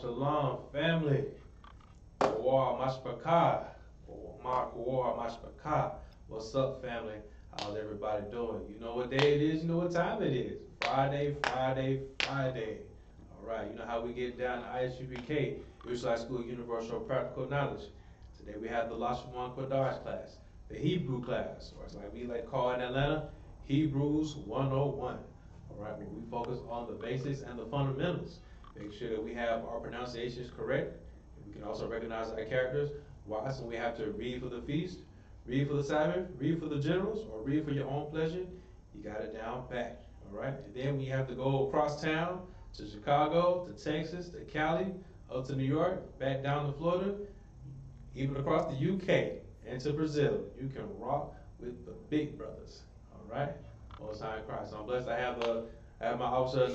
Shalom, family. What's up, family? How's everybody doing? You know what day it is? You know what time it is? Friday, Friday, Friday. All right, you know how we get down to I.S.U.P.K, Israelite School of Universal Practical Knowledge. Today we have the Lashawan Qadash class, the Hebrew class, or it's like we like call in Atlanta, Hebrews 101. All right, where we focus on the basics and the fundamentals. Make sure that we have our pronunciations correct. We can also recognize our characters. Why? So we have to read for the feast, read for the Sabbath, read for the generals, or read for your own pleasure. You got it down pat. All right, and then we have to go across town to Chicago, to Texas, to Cali, up to New York, back down to Florida, even across the UK and to Brazil. You can rock with the big brothers. All right, Most High in Christ. So I'm blessed. I have my officer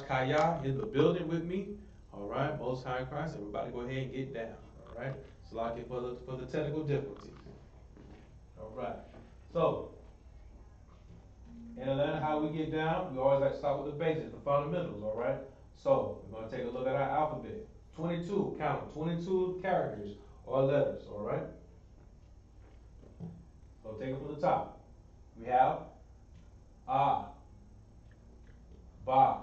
Kaya in the building with me. All right, Most High in Christ. Everybody go ahead and get down. All right, so lock it for the technical difficulties. All right, so in Atlanta, how we get down, we always like to start with the basics, the fundamentals, all right? So, we're going to take a look at our alphabet. 22, count them, 22 characters or letters, all right? So, take it from the top. We have A, Ba,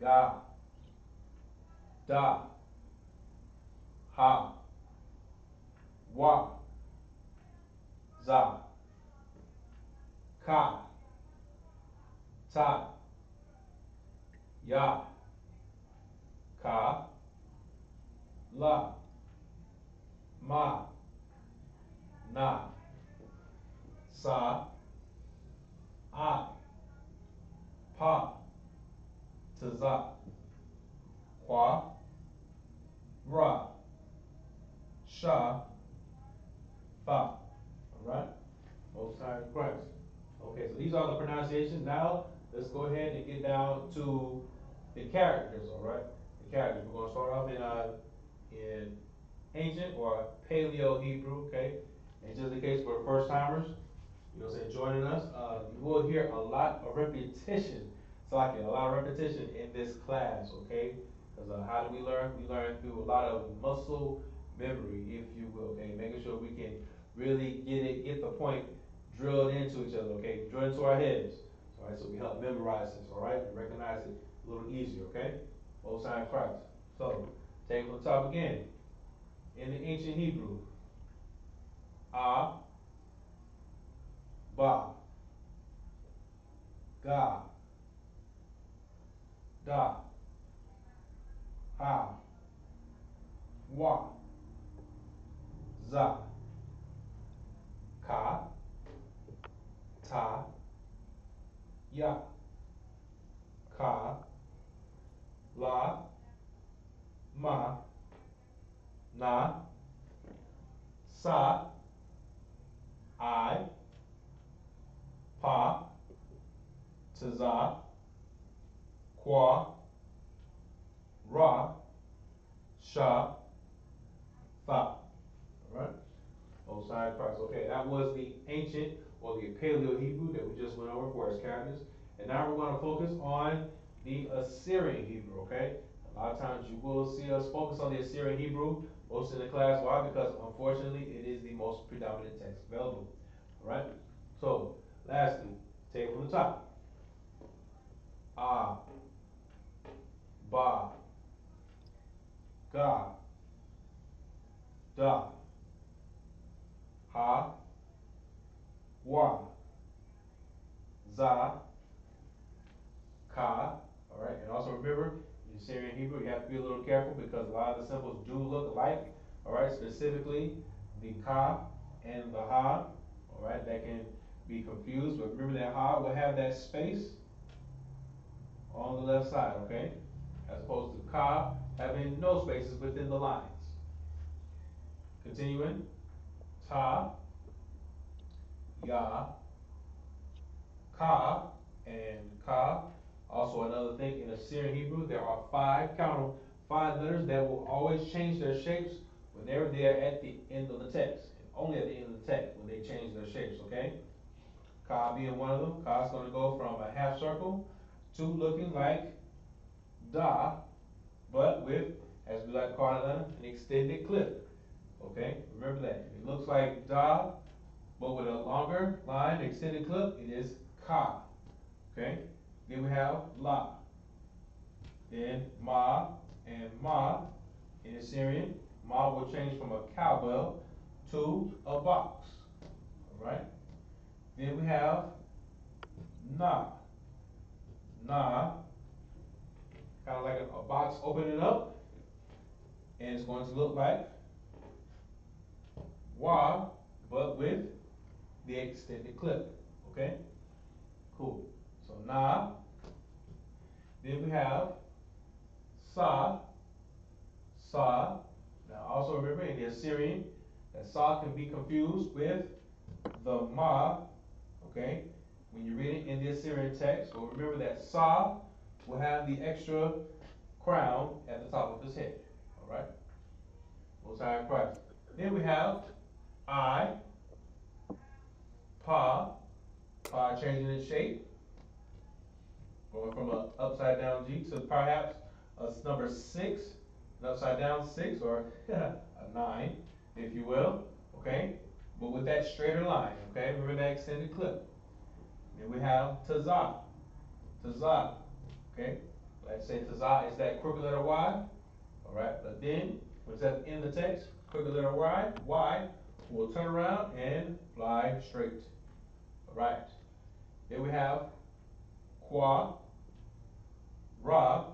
Ga, Da, Ha, Wa, Za, Ka, Ta, Ya, Ka, La, Ma, Na, Sa, I, Pa, Tza, Kwa, Ra, Sha, Fa. All right? Most High in Christ. Okay, so these are the pronunciations. Now, let's go ahead and get down to the characters, all right? The characters. We're going to start off in ancient or Paleo Hebrew, okay? And just in case for the first timers, you know, say joining us, you will hear a lot of repetition. So like a lot of repetition in this class, okay? Because how do we learn? We learn through a lot of muscle memory, if you will, okay? Making sure we can really get the point drilled into each other, okay? Drilled into our heads, all right? So we help memorize this, all right? Recognize it a little easier, okay? Most High in Christ. So, take it from the top again. In the ancient Hebrew, A, Ba, Ga, Da, Ha, Wa, Za, Ka, Ta, Ya, Ka, La, Ma, Na, Sa, I, Pa, Tza, Kwa, Ra, Sha, Fa. All right? Most High in Christ. Okay, that was the ancient or the Paleo Hebrew that we just went over for as characters. And now we're going to focus on the Assyrian Hebrew, okay? A lot of times you will see us focus on the Assyrian Hebrew most in the class. Why? Because unfortunately it is the most predominant text available. All right? So, lastly, take it from the top. A, Ba, Ga, Da, Ha, Wa, Za, Ka. All right, and also remember, in Syrian Hebrew, you have to be a little careful because a lot of the symbols do look alike. All right, specifically the Ka and the Ha. All right, that can be confused, but remember that Ha will have that space on the left side, okay? As opposed to Ka having no spaces within the lines. Continuing, Ta, Ya, Ka, and Ka. Also another thing, in Assyrian Hebrew, there are five letters that will always change their shapes whenever they are at the end of the text. And only at the end of the text when they change their shapes, okay? Ka being one of them. Ka is going to go from a half circle to looking like Da, but with, as we like to call it, an extended clip. Okay, remember that. It looks like da, but with a longer line, extended clip, it is ka. Okay, then we have la, then ma, and ma in Assyrian. Ma will change from a cowbell to a box. All right. Then we have na, na, kind of like a box opening up, and it's going to look like wa, but with the extended clip. Okay? Cool. So na. Then we have sa, sa. Now also remember in the Assyrian that sa can be confused with the ma. Okay? When you read it in the Assyrian text, but remember that sa will have the extra crown at the top of his head. Alright? Most High Christ. Then we have I, pa, pa changing its shape, going from an upside down G to perhaps a number 6, an upside down 6, or a 9, if you will, okay? But with that straighter line, okay? Remember that extended clip. Then we have tazah, tazah, okay? Like I say, tazah is that crooked letter Y, all right? But then, when it says in the text, crooked letter Y will turn around and fly straight, all right? Then we have qua, ra,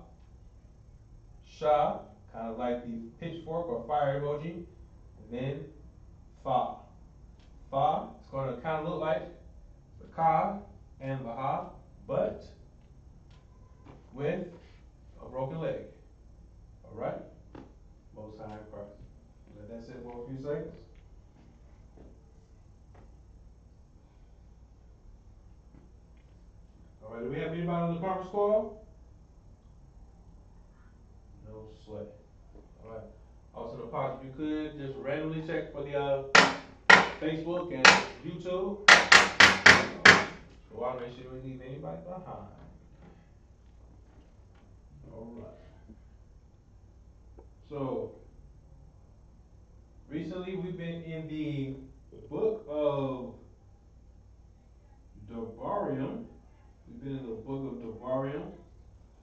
sha, kind of like the pitchfork or fire emoji, and then fa. Fa is going to kind of look like the ka and the ha, but with a broken leg. All right? Most High Christ. Let that sit for a few seconds. All right, do we have anybody on the conference call? No sweat. All right. Also, the pods, if you could just randomly check for the Facebook and YouTube. So I want to make sure we leave anybody behind. All right. So, recently we've been in the book of Devarim. We've been in the book of Devarim.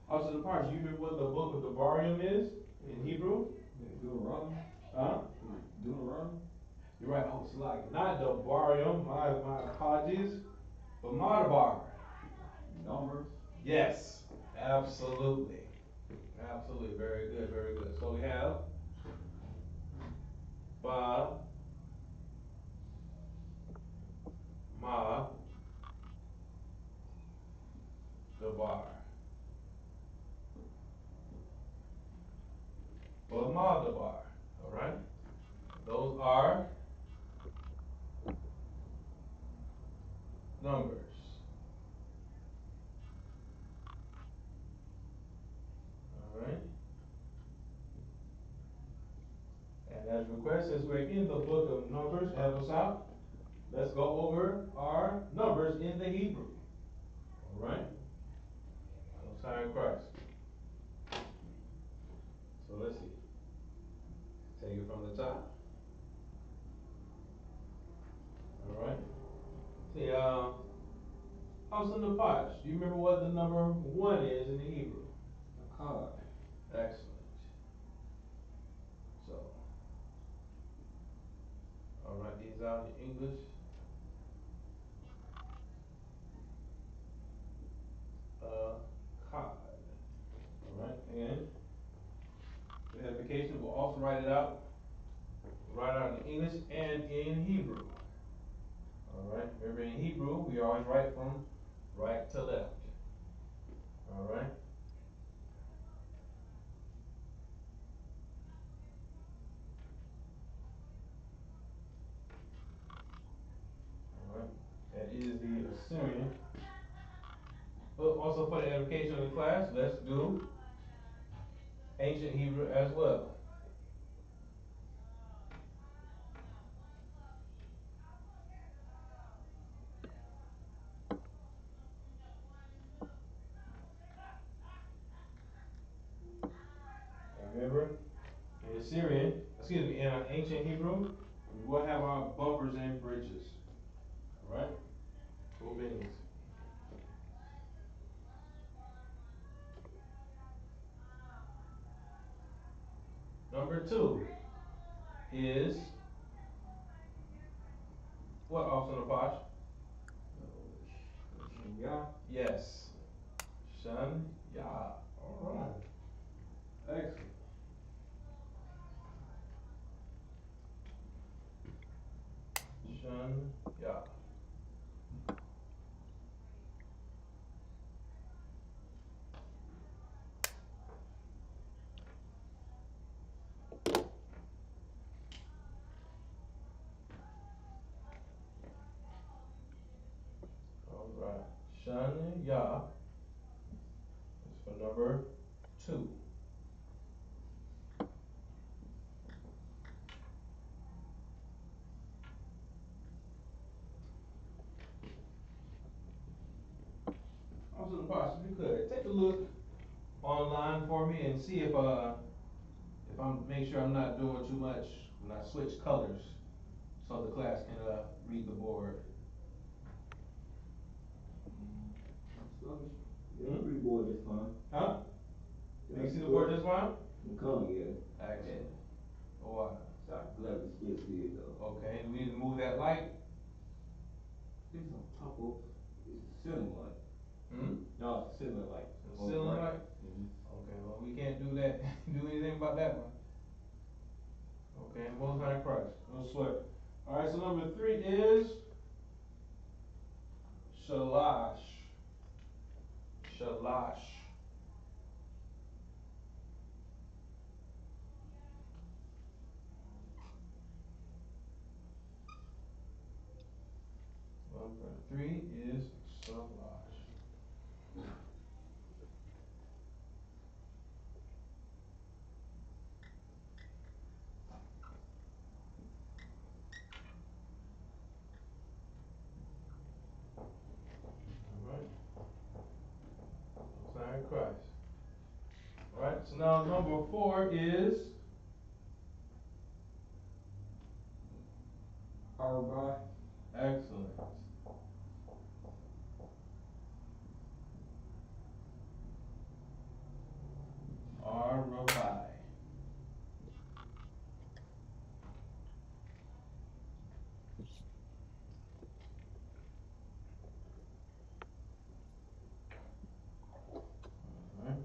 Also, the parts, you remember what the book of Devarim is in Hebrew? Deuteronomy? Huh? Deuteronomy? You're right. Oh, it's like not Devarim. My apologies, but Madabar. Numbers? Yes, absolutely, absolutely. Very good, very good. So we have Ba, Ma, Devar. But Madabar. All right. Those are numbers. All right. And as requested, since we're in the book of Numbers, help us out. Let's go over our numbers in the Hebrew. All right. Most High Christ. So let's see. Take it from the top. All right. See, House in the Posh. Do you remember what the number 1 is in the Hebrew? Akkad. Excellent. So, I'll write these out in English. Cod. All right. And the edification, we'll also write it out. We'll write it out in English and in Hebrew. All right. Remember, in Hebrew, we always write from right to left. All right. All right. That is the Assyrian. But also for the edification of the class, let's do ancient Hebrew as well. in ancient Hebrew, we will have our bumpers and bridges. Alright? Cool beans. Number 2 is what, Officer Napash? Yeah. Yes. Shun Ya. Alright. Excellent. Shun Ya. Alright. Shun Ya is for number 2. Officer Napash, if you could, take a look online for me and see if I'm, make sure I'm not doing too much when I switch colors so the class can read the board. Yeah, pretty bored this time. Huh? Yeah, You see the good. board just fine? The color, yeah. Excellent. Oh, It's like glad to still see it though. okay, we need to move that light. It's on top of, it's the ceiling light. Hmm? No, it's the ceiling light. The ceiling light? Okay, well, we can't do that, do anything about that one. Okay, Most High Christ, no sweat. Alright, so number 3 is Shalash. Shalash. Number 3 is Shalash. Alright. Most High Christ. Alright, so now number 4 is Arba. excellent. Arabai. Alright.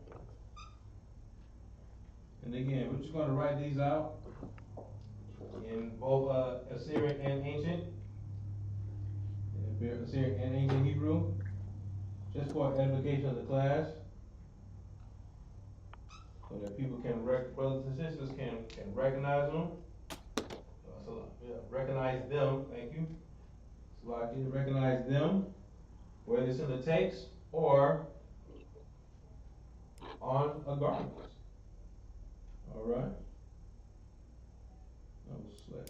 And again, we're just going to write these out in both Assyrian and Ancient, Assyrian and Ancient Hebrew, just for edification of the class, so that people can, brothers and sisters can recognize them. So, yeah, recognize them, thank you. So I can recognize them, whether it's in the text or on a garment. Alright? No sweat.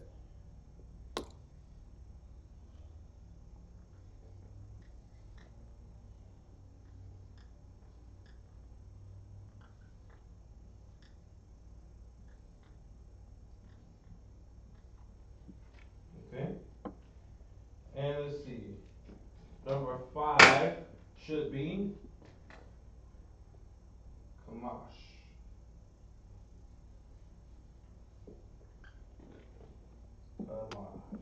Okay? And let's see. Number 5 should be Kamash. Kamash.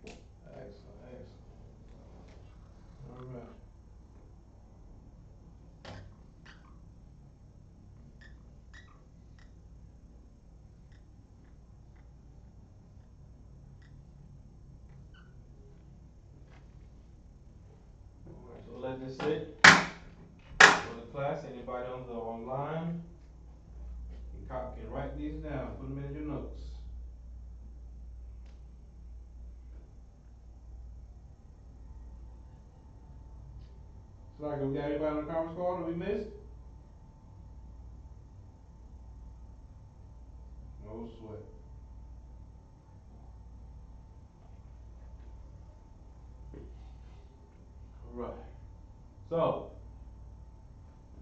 Excellent, excellent. Alright. Alright, so let this sit for the class. Anybody on the online can write these down, put them in your notes. It's like we got anybody on the conference call that we missed? No sweat. Alright. So,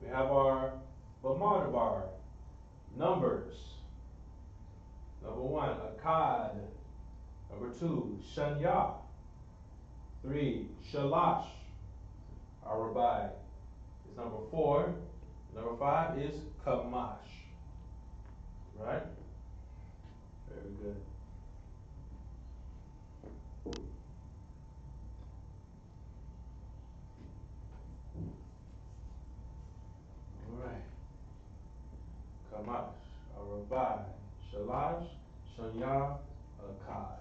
we have our Bamada bar. Numbers. Number 1, Akkad. Number 2, Shanya. 3, Shalash. Our Rabbi is number 4. Number 5 is Kamash. Right? Very good. Alright. Kamash. Our Rabbi. Shalash. Shanya. Akkad.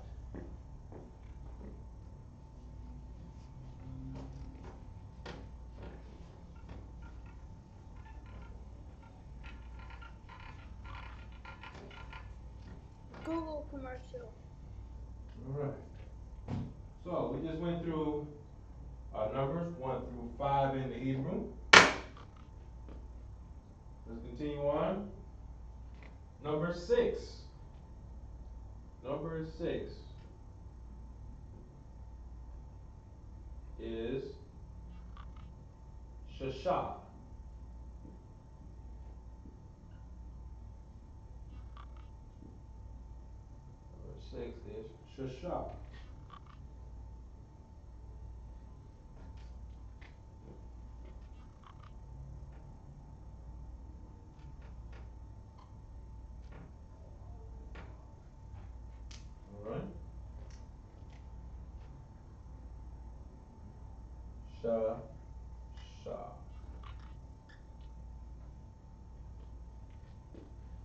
Google commercial. Alright. So, we just went through numbers 1 through 5 in the Hebrew. Let's continue on. Number 6. Number 6 is Shasha. Number 6 is Shasha. Alright. Shasha.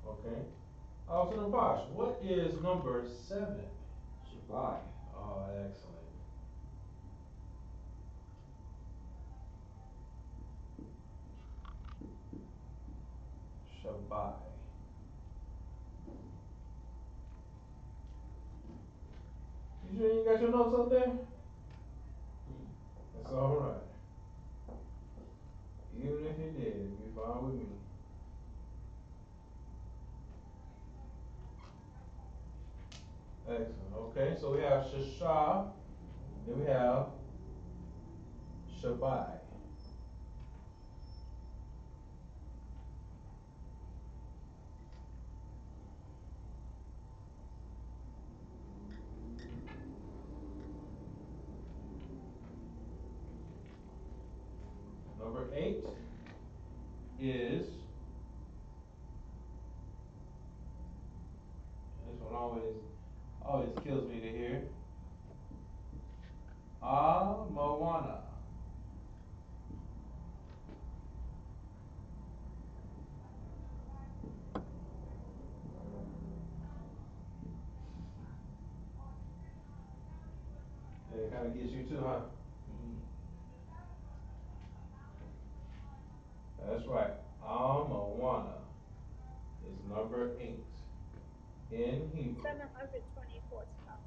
Okay. Also, Nabash, what is number 7? Shabbat. Oh, excellent. Shabbai. You sure you got your notes up there? That's alright. Even if you did, it'd be fine with me. Excellent. Okay, so we have Shasha, then we have Shabbai. Number 8 is, this one always kills me to hear, Moana. It kind of gets you too, huh? That's right. Moana is number 8 in Hebrew. 724 spots.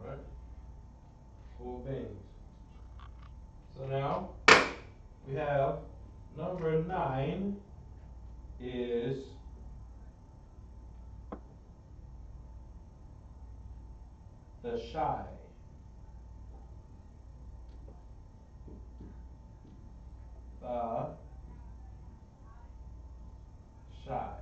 Alright? 4 beings. So now, we have number 9 is the shy. The shy.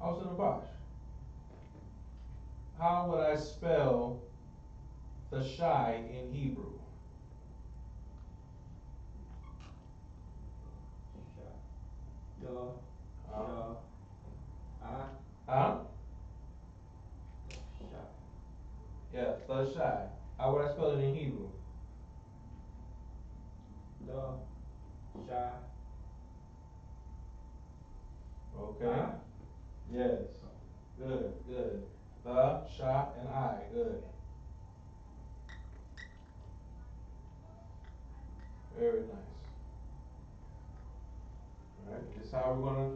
Also, Nabash, how would I spell Thashai in Hebrew? Sha. Da. Sha. I. Huh? Sha. Yeah, Thashai. How would I spell it in Hebrew? Da. Sha. Okay. I. Yes. Good, good. The, Sha, and I. Good. Very nice. Alright, this is how we're gonna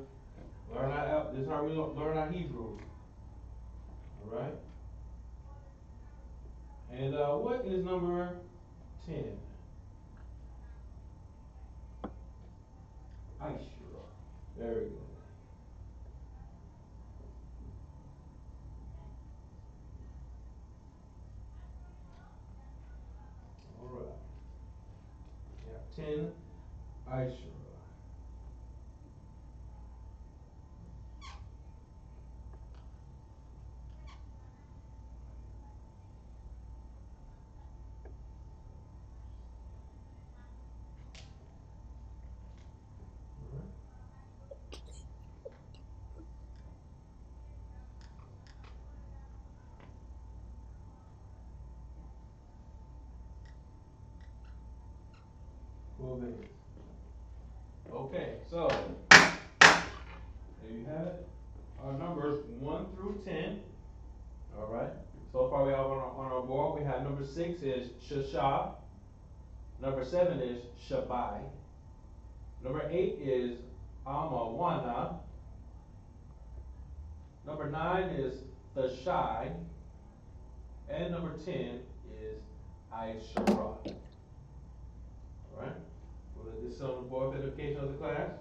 learn this is how we learn our Hebrew. Alright? And what is number 10? I.S.U.P.K. Very good. Alright. Yeah, 10, I.S.U.P.K. Alright. Cool beans. Okay, so there you have it. Our numbers 1 through 10. Alright. So far we have on our board, we have number 6 is Shasha. Number 7 is Shabai. Number 8 is Amawana. Number 9 is Thashai. And number 10 is I.S.U.P.K. Alright? We'll let this on the board for edification of the class.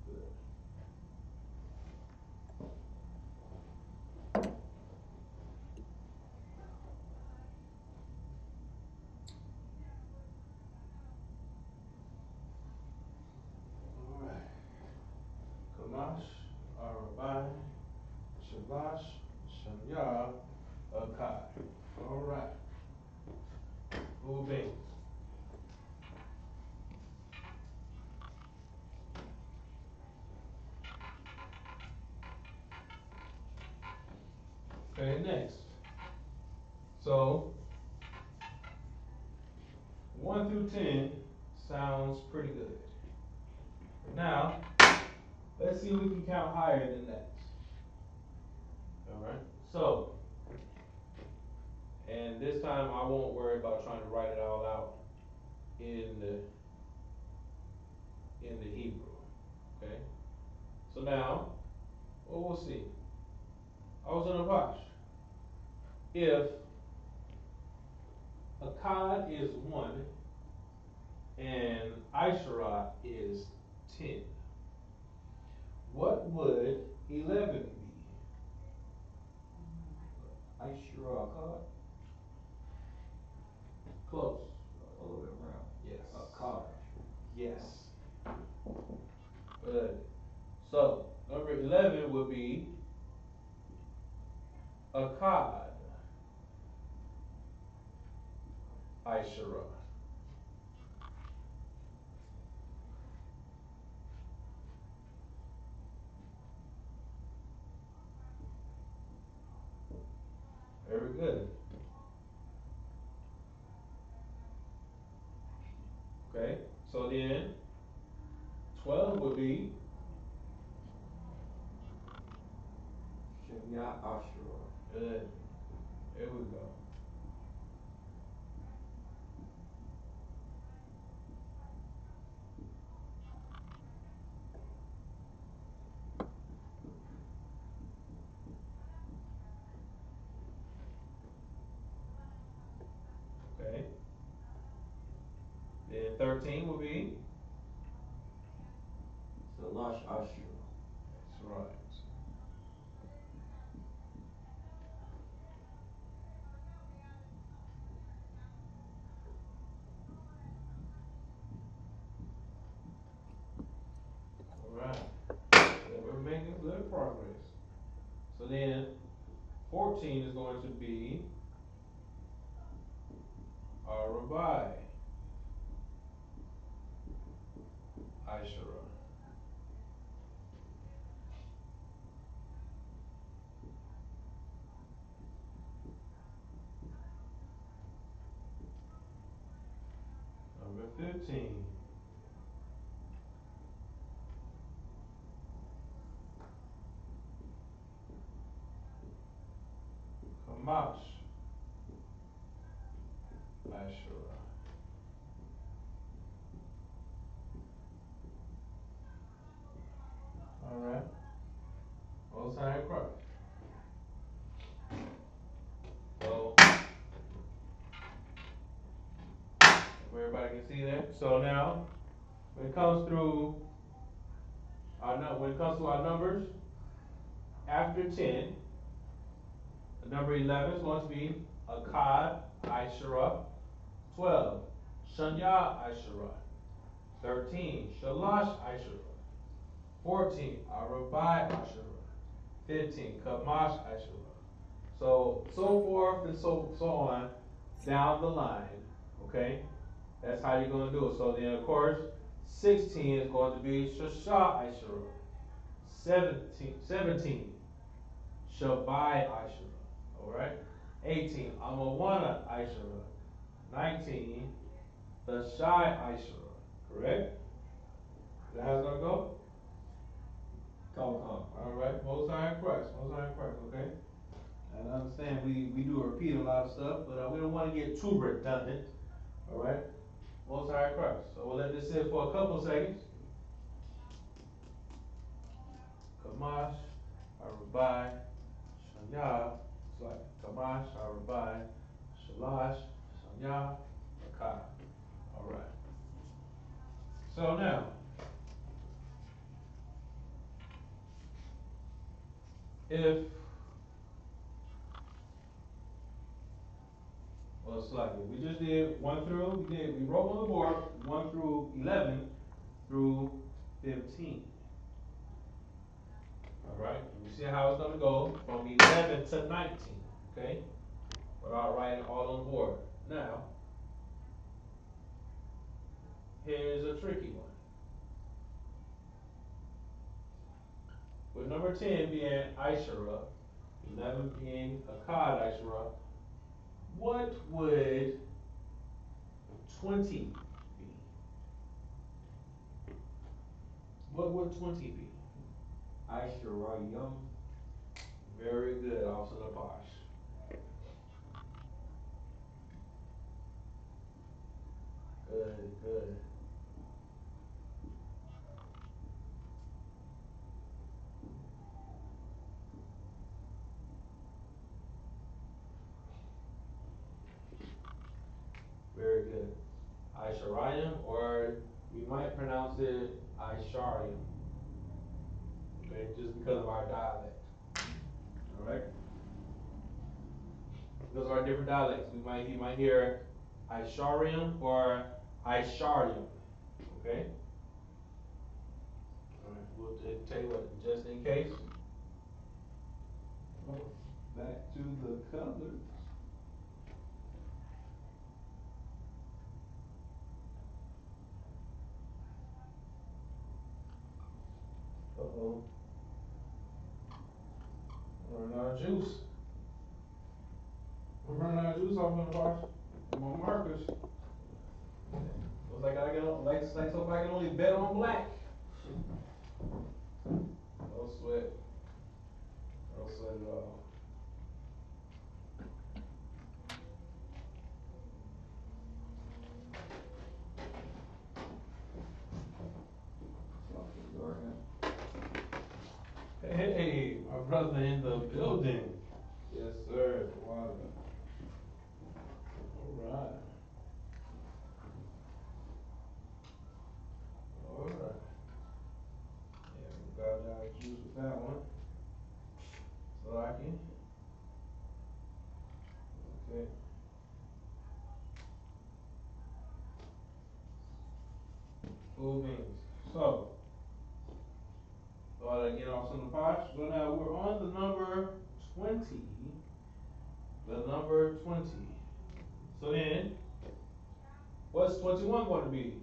Good. Alright. Kamash, Arabai, Shalash, Shanya, Akai. Alright. Cool beans. Okay, next. So, 1 through 10 sounds pretty good. Now, let's see if we can count higher than that. Alright? So, and this time I won't worry about trying to write it all out in the Hebrew. Okay? So now, what we'll see. I was gonna watch. If Akkad is 1 and I.S.U.P.K. is 10, what would 11 be? I.S.U.P.K. Close. All the way around. Yes. Qadash. Yes. Good. So, number 11 would be Akkad. I.S.U.P.K. Very good. Okay, so then 12 would be Shemya I.S.U.P.K. good. There we go. Okay. Then 13 would be Salash I.S.U.P.K. that's right. All right. So we're making good progress. then 14 is going to be Arabai, Ashura. Number 15, Kamash, Ashura. Alright, Most High in Christ. So, everybody can see that? So now, when it comes through when it comes to our numbers, after 10, the number 11 is going to be Akkad, Ashura. 12, Shanya, Ashura. 13, Shalash, Ashura. 14, Arabai, Ashura. 15, Kamash, Ashura. So forth and so on down the line. Okay? That's how you're going to do it. So then, of course, 16 is going to be Shasha, Ashura. 17, Shabai, Ashura. Alright? 18, Amawana, Ashura. 19, the Shai Ishura. Correct? Is that how it's going to go? Alright, Most High in Christ. Most High in Christ, okay? And I understand we do repeat a lot of stuff, but we don't want to get too redundant. Alright? Most High in Christ. So we'll let this sit for a couple of seconds. Kamash, Arabai, Shanya, it's like Kamash, Arabai, Shalash, Shanya, Akai. Alright. So now, if, well, it's like we just did 1 through, we wrote on the board 1 through 11 through 15. Alright, and we see how it's going to go from 11 to 19, okay? Without writing all on the board. Now, here's a tricky one. With number 10 being Ishura, 11 being Akkad Ishura, what would 20 be? What would 20 be? Ishurayim. Very good, Officer Lapash. Good, good. Very good. Ishariam, or we might pronounce it Ishariam. Okay, just because of our dialect. Alright? Those are different dialects. You might hear Ishariam or Ishariam. Okay? Alright, we'll tell you what, just in case. Back to the colors. Uh-oh. We're running out of juice. We're running out of juice off in the box. My markers. Looks like so I can only bet on black. No sweat. No sweat at all. Hey, my brother in the building. Yes, sir. Water. Alright. Alright. Yeah, we got down juice with that one. So I can. Okay. Cool beans. So, get off some of the pots. So now we're on the number number 20. So then, what's 21 going to be?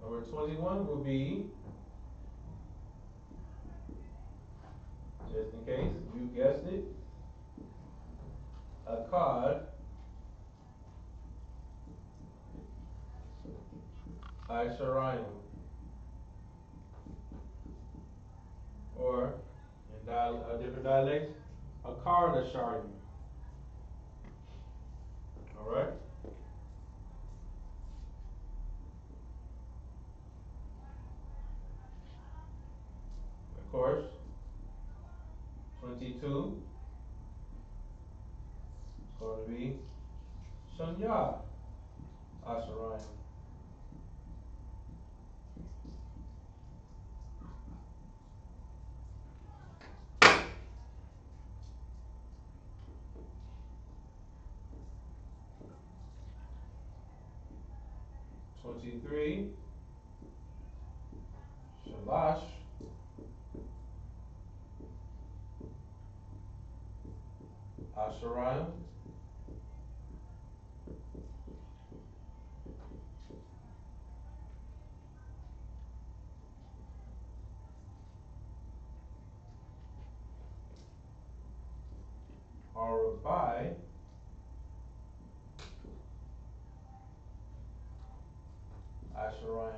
Number 21 will be, just in case you guessed it, a card, I.S.U.P.K, or in different dialects, a Qadash. All right. Of course, 22 is going to be Shanya I.S.U.P.K. 23, Shalash I.S.U.P.K. or by I.S.U.P.K.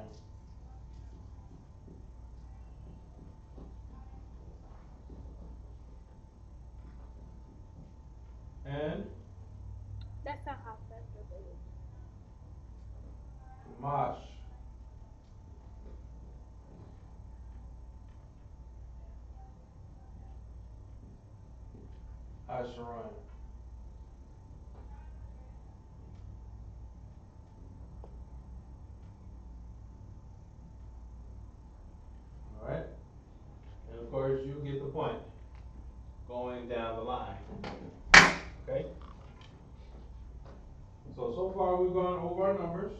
And That's not how fast it is. Mash I.S.U.P.K. All right. And of course, you get the point going down the line. Okay? So far we've gone over our numbers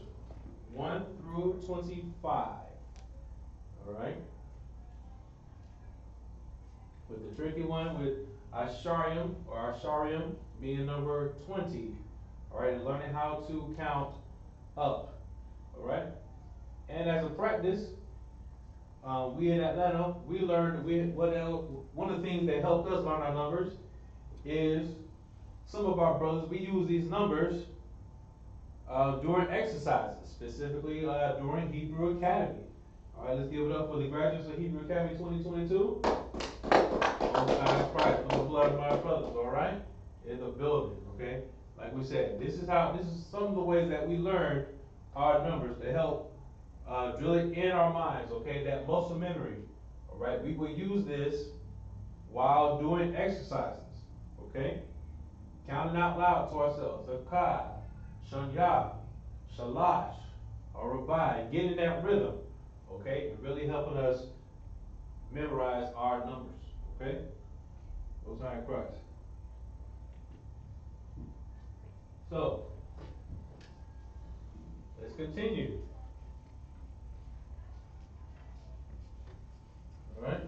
1 through 25. All right? With the tricky one with Asharium or Asharium being number 20. All right? And learning how to count up. All right? And as a practice, we in Atlanta, we learned one of the things that helped us learn our numbers is some of our brothers, we use these numbers during exercises, specifically during Hebrew Academy. All right, let's give it up for the graduates of Hebrew Academy 2022. Most times Christ, no blood of my brothers, all right? In the building, okay? Like we said, this is some of the ways that we learn our numbers to help drill it in our minds, okay? That muscle memory, all right? We will use this while doing exercises, okay? Counting out loud to ourselves. Akkad, Shanya, Shalash, or Rabbi, getting that rhythm, okay? And really helping us memorize our numbers, okay? Most High Christ. So, let's continue. All right?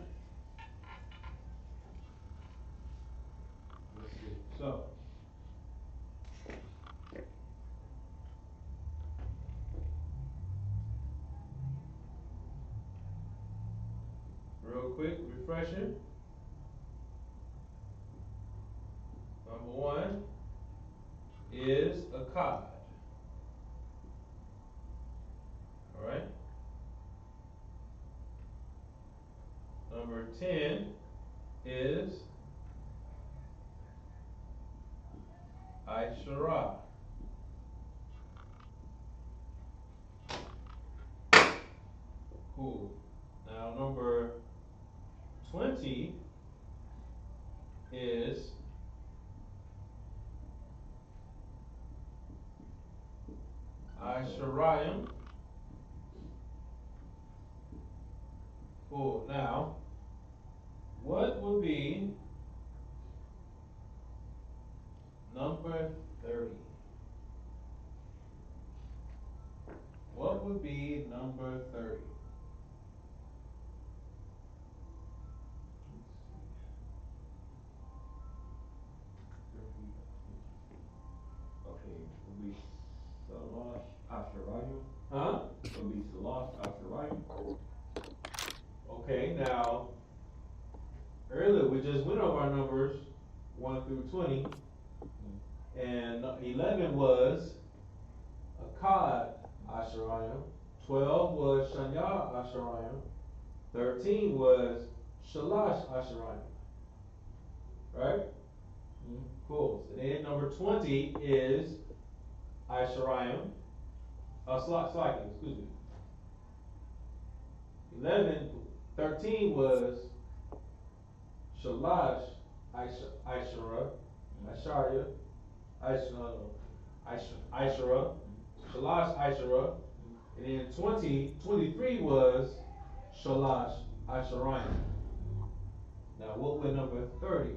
Let's see. So, real quick, refresher. Number 1 is a cod. All right? Number 10 is I.S.U.P.K. Cool. Now, number 20 is I.S.U.P.K. Cool. Now, what would be number 30? What would be number 30? Asheriah. Okay, now, earlier we just went over our numbers, 1 through 20, and 11 was Akkad Asherayim, 12 was Shanya Asherayim, 13 was Shalash Asherayim. Right? Cool. So then number 20 is Asherayim. Slacking, excuse me. 13 was Shalash Asherah, Asharya, Asherah, Shalash Asherah, and then 23 was Shalash Asherayim. Now what would number 30 be?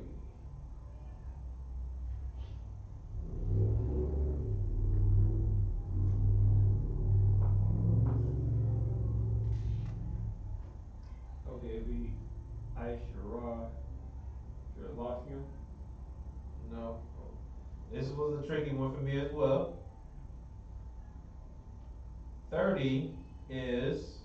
Okay, it'd be Asherah, Lashawan. No. This was a tricky one for me as well. 30 is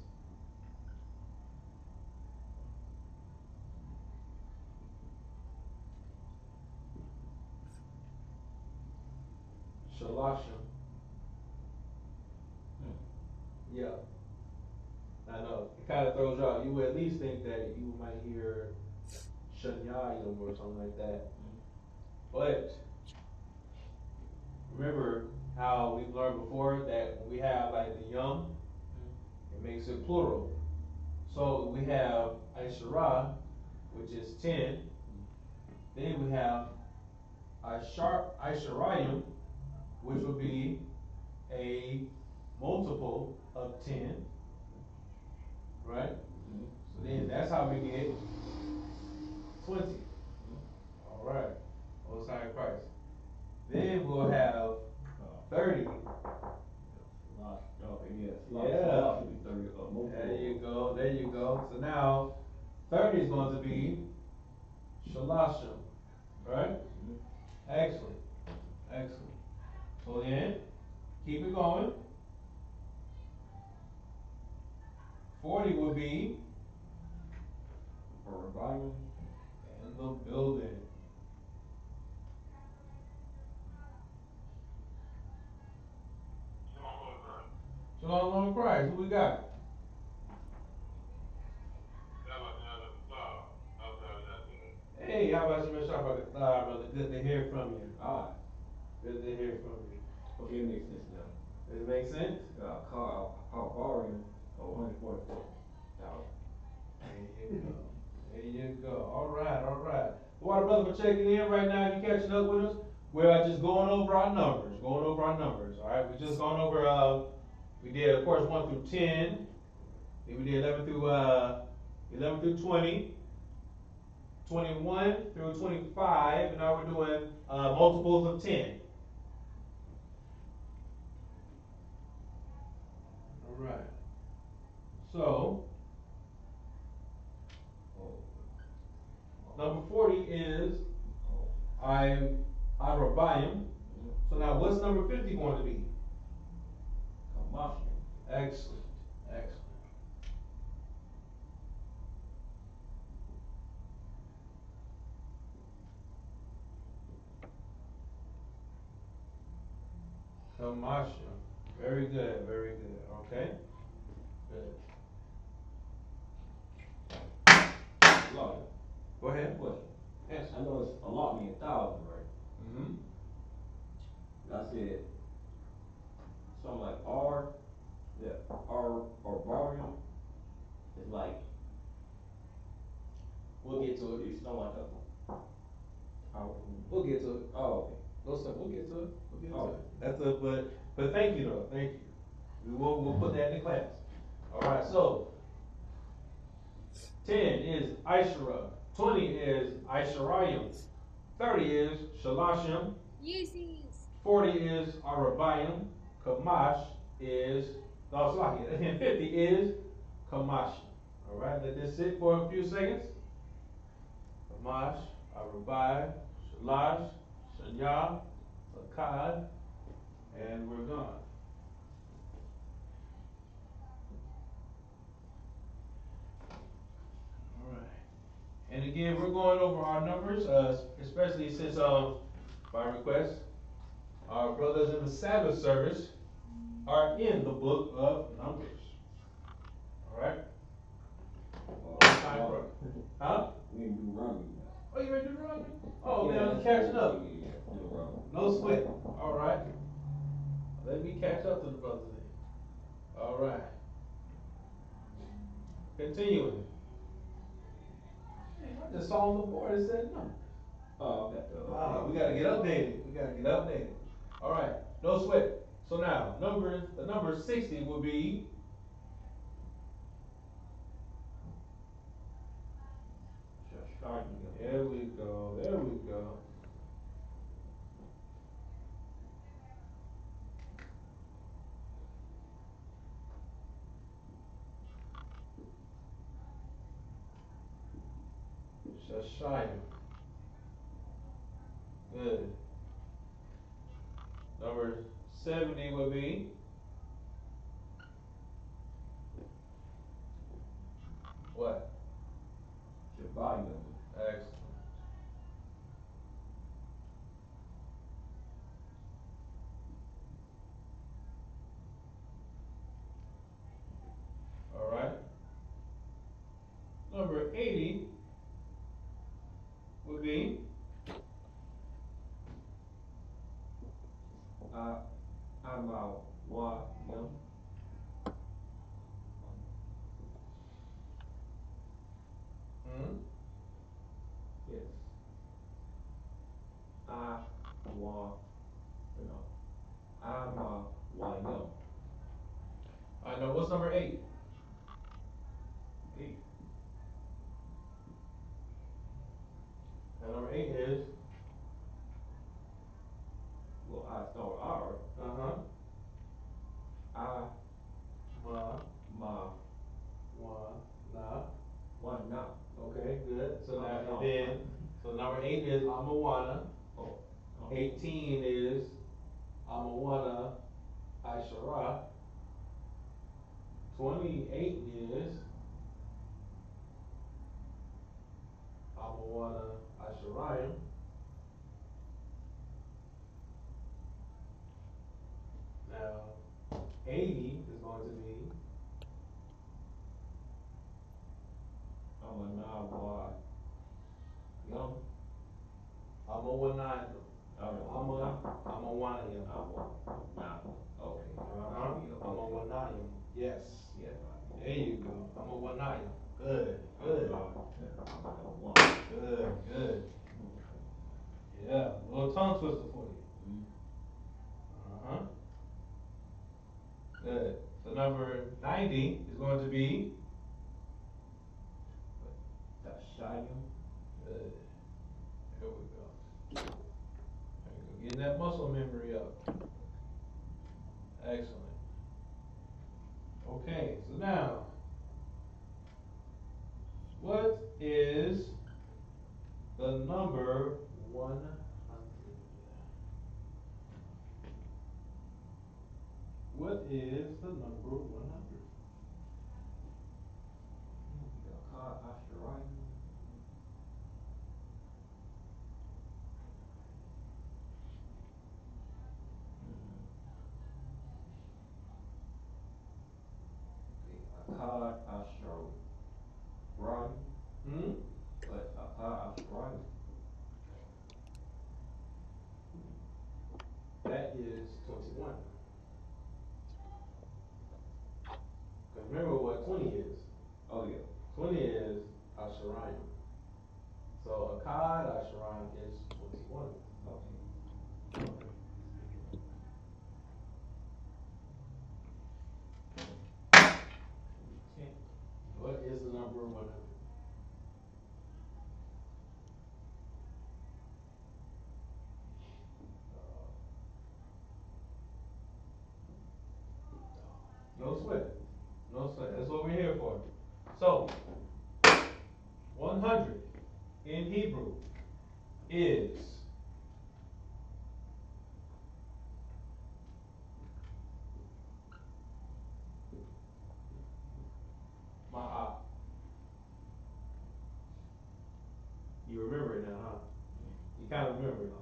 Shalashim. Yeah. I know. It kind of throws you out. You would at least think that you might hear Shanyayim or something like that. But remember how we've learned before that when we have like the yum, it makes it plural. So we have Aishara, which is 10. Then we have Aisharayim, which would be a multiple of 10. Right? So then that's how we get 20. Alright. Most High Christ. Then we'll have 30. Yeah. There you go, there you go. So now 30 is going to be Shalashim. Right? Excellent. Excellent. So then, keep it going. 40 would be Arabian. in the building. Shalom, Lord Christ. Who we got? Hey, how about you, Mr. Brother? Good to hear from you. Good to hear from you. Okay, it makes sense now. Does it make sense? Our borrowing $144,000. There you go. There you go. All right, all right. Water brother for checking in right now. You catching up with us? We're just going over our numbers. All right, we just gone over. We did of course 1 through 10. Then we did 11 through 20. 21 through 25, and now we're doing multiples of 10. All right. So, number 40 is Arabayim. So now what's number 50 going to be? Excellent. Excellent. Kamasha. Very good, very good. Okay? Good. Go ahead. Question. Yes. I know it's a lot mean 1,000, right? Mm-hmm. I said something like R, that R or barium is like. We'll get to it. It's not like a. We'll get to it. Oh, okay. No, sir, we'll get to it. That's but thank you though, thank you. We'll put that in the class. All right, so 10 is Aishara, 20 is Aisharayim, 30 is Shalashim, Yeezys. 40 is Arabayim, Kamash is and 50 is Kamash. All right, let this sit for a few seconds. Kamash, Arabai, Shalash, Shanya, Akkad, and we're gone. again, we're going over our numbers, especially since, by request, our brothers in the Sabbath service are in the book of Numbers. Alright? Huh? We ain't do wrong. Oh, you ready to do Deuteronomy? Oh, man, I'm catching up. No sweat. Alright. Let me catch up to the brothers then. Alright. Continuing. Man, I just saw on the board it said no. Oh, okay. We gotta get updated. Alright, no sweat. So now, the number 60 would be there we go. Shashayim. Good. Number 70 would be what? Shabbat. Excellent. Alright. Number 80 would be I'm wa yum. Yes. Wa no. I'm wa yum. I know what's number 8? 8. And number 8 is Well, I start R. Ma one now. Okay, good. So now and then so number 8 is Amawana. Oh. 18 is Amawana Aishara. 28 is Amawana Aisharaim. Now 80 is going to be I'm a na wa yum. Amawana. Amawanayim. Okay. Amawanayim. Yes. Yeah. There you go. Amawanayim. Good. Good. Yeah. A little tongue twister for you. Good. So number 90 is going to be Tashayim. good. There we go. There you go. Getting that muscle memory up. Excellent. Okay, so now, what is the number 100? What is the number 100? That is 21. Because remember what 20 is. Oh, yeah. 20 is Asherayim. So Akkad Asherayim is 21. Okay. What is the number 100? No sweat. No sweat. That's what we're here for. So, 100 in Hebrew is Ma'a. You remember it now, huh? You kind of remember it.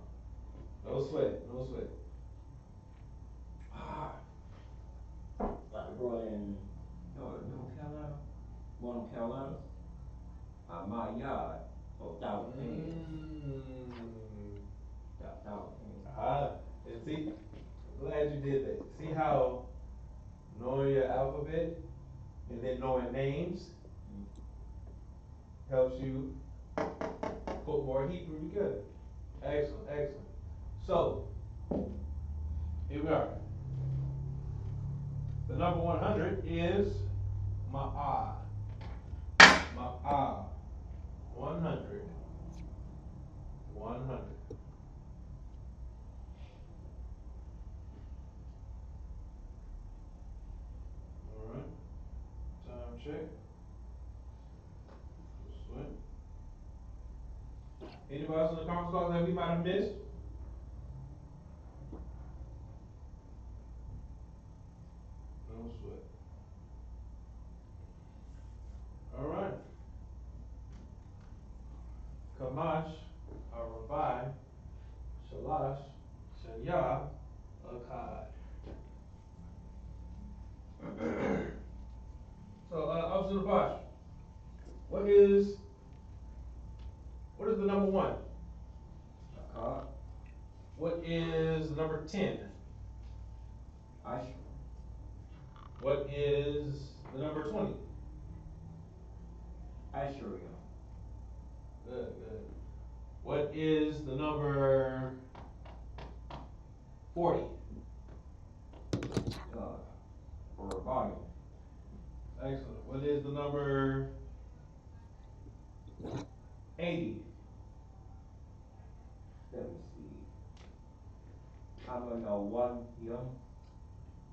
No sweat, no sweat. Ah, like growing in North Carolina, one of Carolinas, my yard, oh, thousand hands, Mmm. thousand hands. Ah, and see, glad you did that. See how knowing your alphabet and then knowing names helps you put more Hebrew together. Excellent, excellent. So, here we are. The number 100 is Ma'ah. Ma'ah. 100. 100. Alright. Time check. Sweat. Anybody else in the conference call that we might have missed? No sweat. Alright. Kamash, Arabai, Shalash, Shanya, Akkad. So, Officer Nabash, what is the number 1? Akkad, What is the number 10? I.S.U.P.K. What is the number 20? I.S.U.P.K. Good, good. What is the number 40? Rebellion. Excellent. What is the number 80? Let me see. I'm gonna know one young.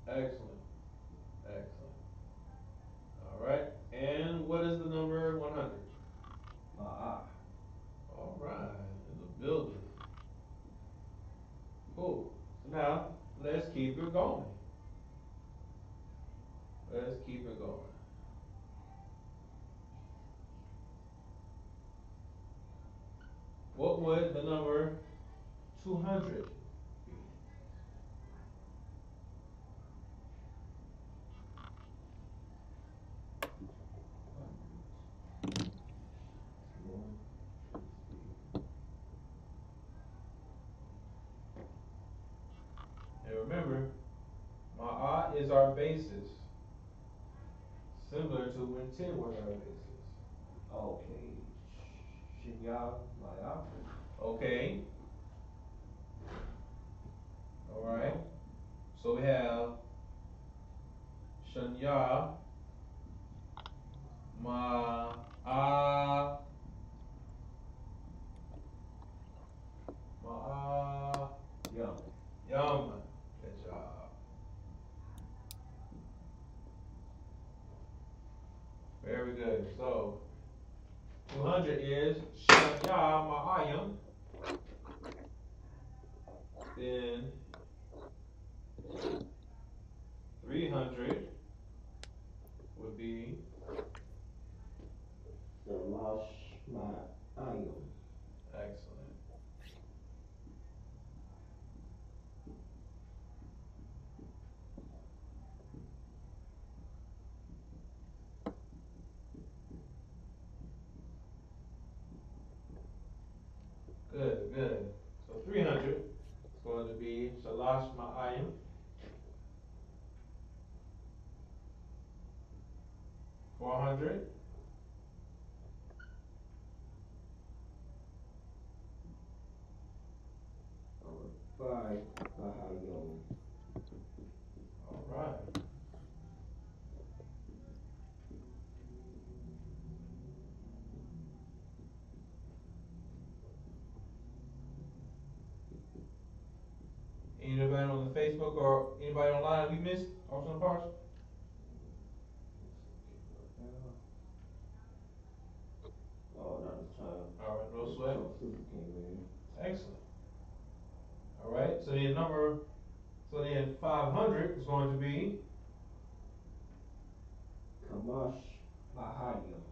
Excellent. Excellent. All right. And what is the number 100? All right. In the building. Cool. So now, let's keep it going. Let's keep it going. What would the number 200 be? And remember, Ma'at is our basis, similar to when 10 was our basis. Okay. Shinya, Maya. Okay. All right. So we have Shanya, Ma'a, Ma'a, Young. Yum. Good job. Very good. So 200 is Shanya Ma'ayim. Then 300 would be Shalash, excellent. Good, good. So 300 is going to be Shalash Ma'ayim. 400, Five, Bahayom. all right. Anybody on the Facebook or anybody online we missed? Also in parts? Oh, not this time. All right, no sweat. Super came in. Excellent. All right, so then 500 is going to be Kamash, Bahayom.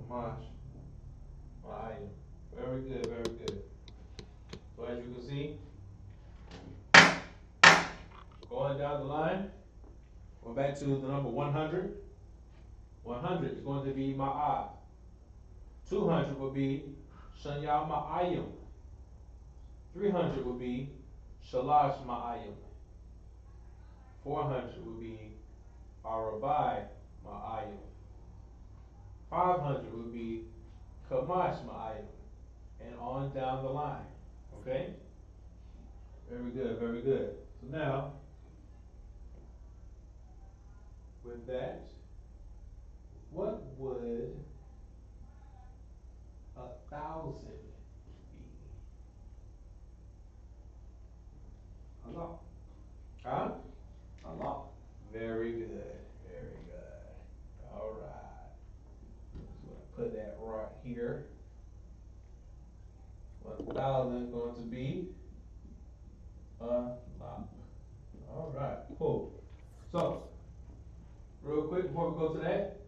Kamash, Ma'ayim. Very good, very good. So as you can see, going down the line, we're back to the number 100. 100 is going to be Ma'ah. 200 will be Shanya Ma'ayim. 300 would be Shalash Ma'ayim. 400 would be Arabai Ma'ayim. 500 would be Kamash Ma'ayim. And on down the line. Okay? Very good, very good. So now, with that, what would 1,000 be? A lot. Huh? A lot. Very good, very good. All right. So I put that right here. 1,000 is going to be a lot. All right, cool. So, real quick before we go to that,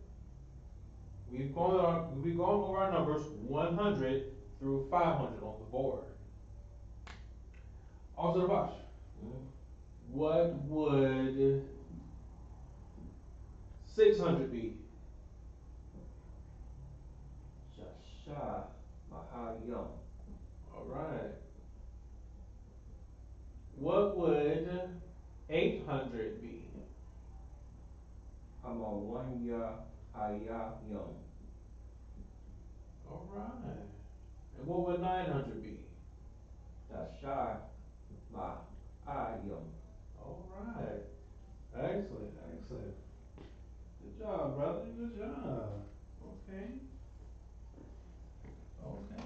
we've gone over our numbers 100 through 500 on the board. Also, the box. What would 600 be? Shasha Mahayim. All right. What would 800 be? I'm on 1 year Hayayim. All right. And what would 900 be? Shasha Mahayim. All right. Excellent, excellent. Good job, brother. Good job. Okay. Okay.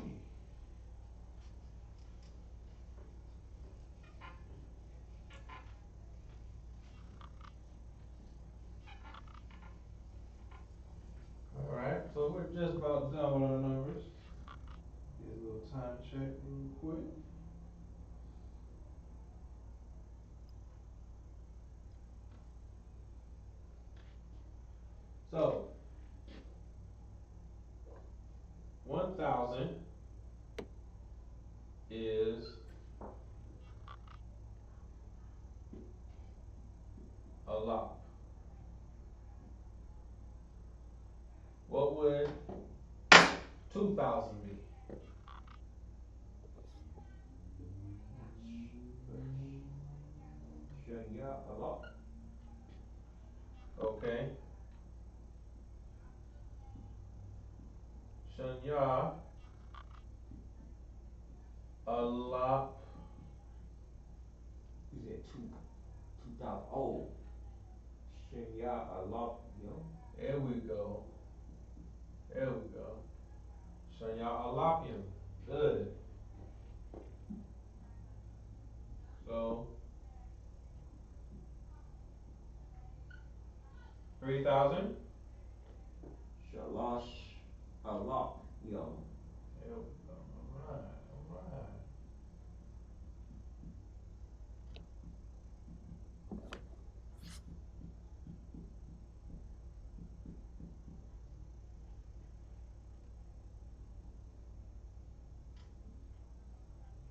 All right. So we're just about done with our numbers. Get a little time check real quick. So, 1,000 is a lot. What would 2,000 be? Shanya a lot. Okay. Shanya, a lot. You said 2,000. Oh. Shanya a lot. There we go. There we go. Shanya Alapim. Good. So 3,000. Shalash a lot. There we go. All right. All right.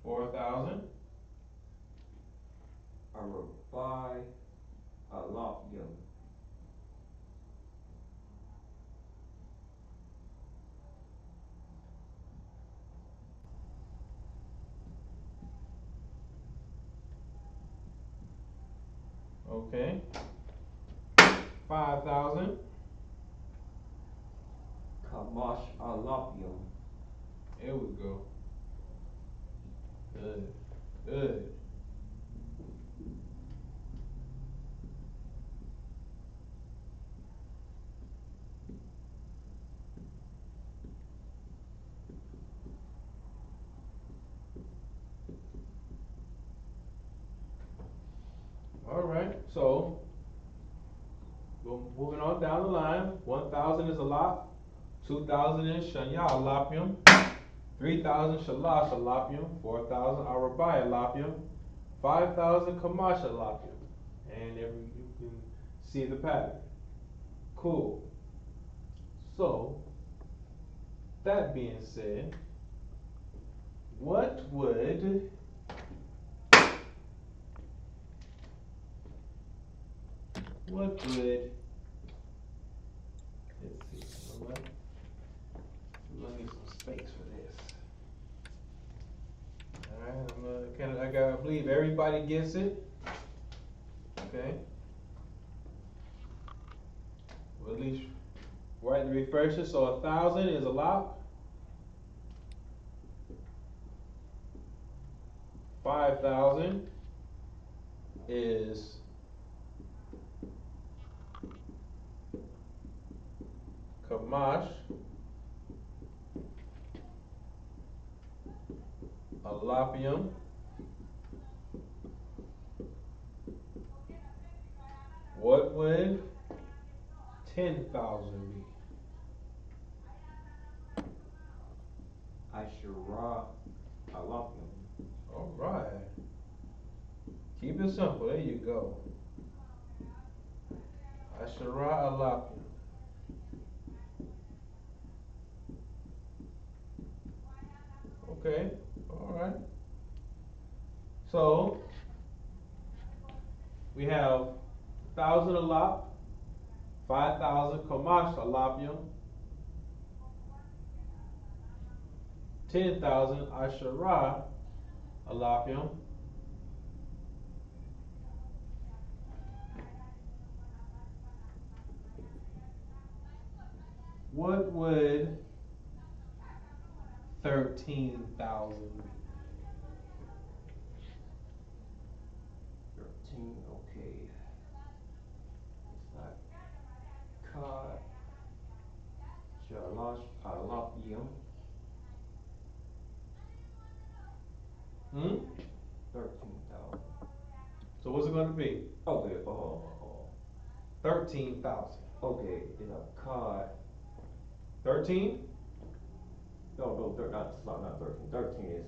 4,000. Arabai a lot. Okay. 5,000. Kamash a lot. There we go. Good. Good. All right. So moving on down the line. 1,000 is a lot. 2,000 is Shanya Alapim. 3,000 Shalash Alapim. 4,000 Arabai Alapim. 5,000 Kamash Alapim. And you can see the pattern. Cool. So that being said, what would let's see, you know what? We're gonna need some space for this. Alright, I believe everybody gets it. Okay. Well, at least write the refresher. So 1,000 is a lot. 5,000 is Kamash, Alapium, what would 10,000 be? I.S.U.P.K. Alright. Keep it simple, there you go. Ashara Alapium. Okay, alright. So, we have 1,000 Alap, 5,000 Kamash Alapium, 10,000 Ashara Alapium, what would 13,000 be? 13, okay. It's like card, Qadash, I.S.U.P.K. Hmm? 13,000. So what's it gonna be? Okay, 13,000. okay, it's a card. 13? No, not 13. 13 is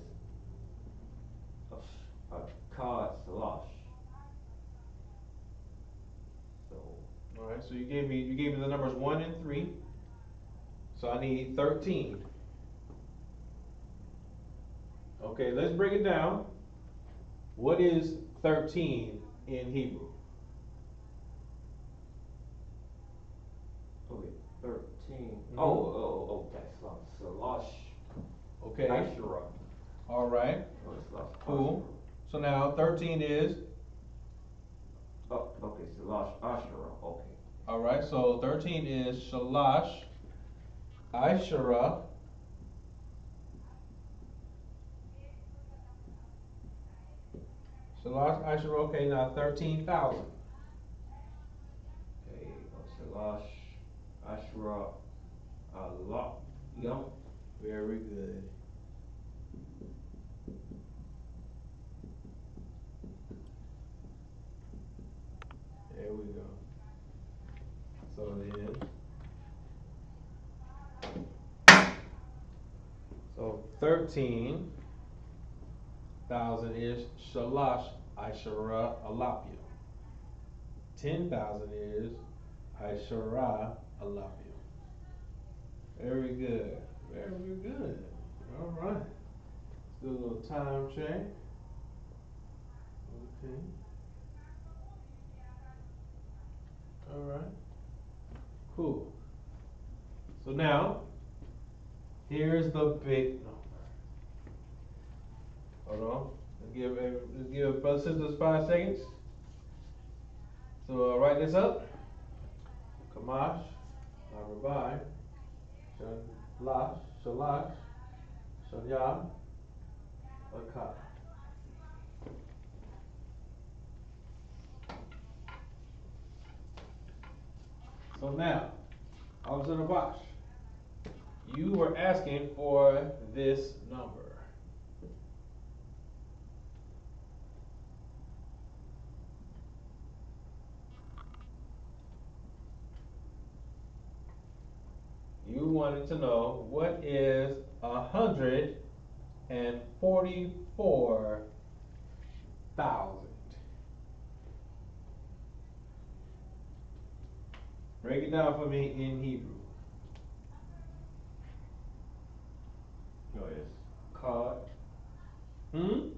a card slash. So, Alright, so you gave me the numbers 1 and 3. So I need 13. Okay, let's break it down. What is 13 in Hebrew? okay, 13. Mhm. Oh, that's slash. Okay. I.S.U.P.K. Alright. Oh, slash. Cool. So now 13 is? Oh, okay, slash I.S.U.P.K. Okay. Alright, so 13 is Shalash, Ishara, Shalash, Ishara, okay, now 13,000. Okay, slash I.S.U.P.K. A lot young. Very good. There we go. So then, 13,000 is Shalash, Ishara, Alapia. 10,000 is Ishara, Alapia. Very good. Very good. Alright. Let's do a little time check. Okay. Alright. Cool. So now, here's the big number. Hold on. Let's give brothers and sisters 5 seconds. So write this up. Kamash, Rabbi, Shalash, Shanya, Akah. So now, Officer Nabash, you were asking for this number. You wanted to know what is 144,000. Break it down for me in Hebrew. No, it's card, Hmm?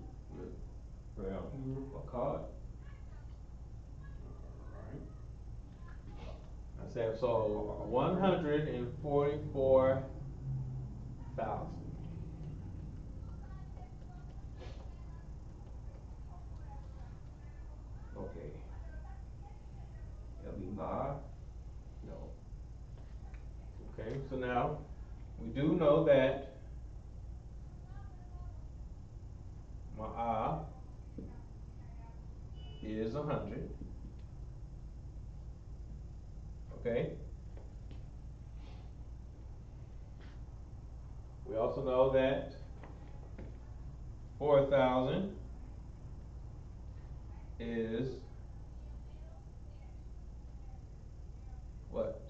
brown Hebrew for card. Alright. I said, so 144,000. Okay. That'll be my, no, Okay, so now, we do know that Ma'ah is 100. Okay? We also know that 4,000 is what?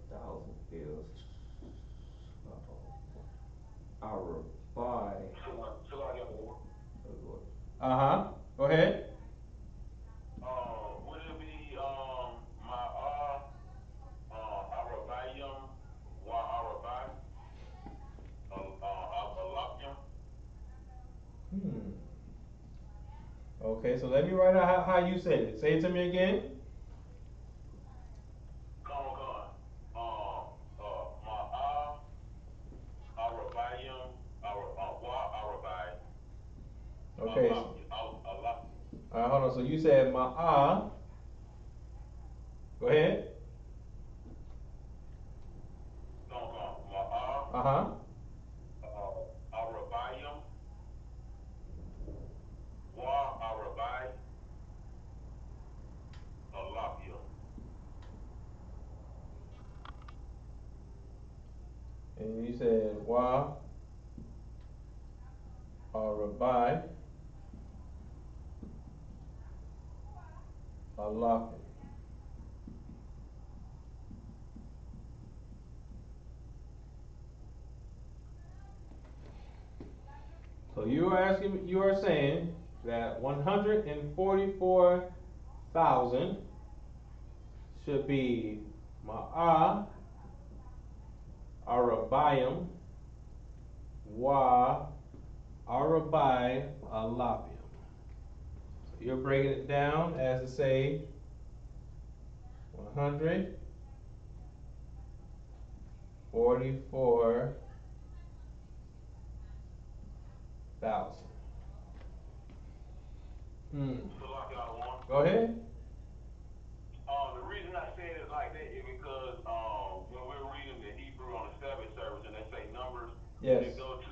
4,000 is, our buy, Uh-huh. Go ahead. Would it be my Arabayim wa Arabai Alapium? Hmm. Okay, so let me write out how you said it. Say it to me again. Come on. My Arabayim wa Arabai Okay. Alapium. Hold on. So you said Ma'ah. Go ahead. Come on. My Uh-huh. Arabayim wa Arabai Alapium. And you said Wa Arabai Alapim. So you are saying that 144,000 should be Ma'ah Arabayim Wa Arabai Alapium. So you're breaking it down as to say 144,000. Go ahead. The reason I said it like that is because when we're reading the Hebrew on the Sabbath service and they say numbers, Yes. they go to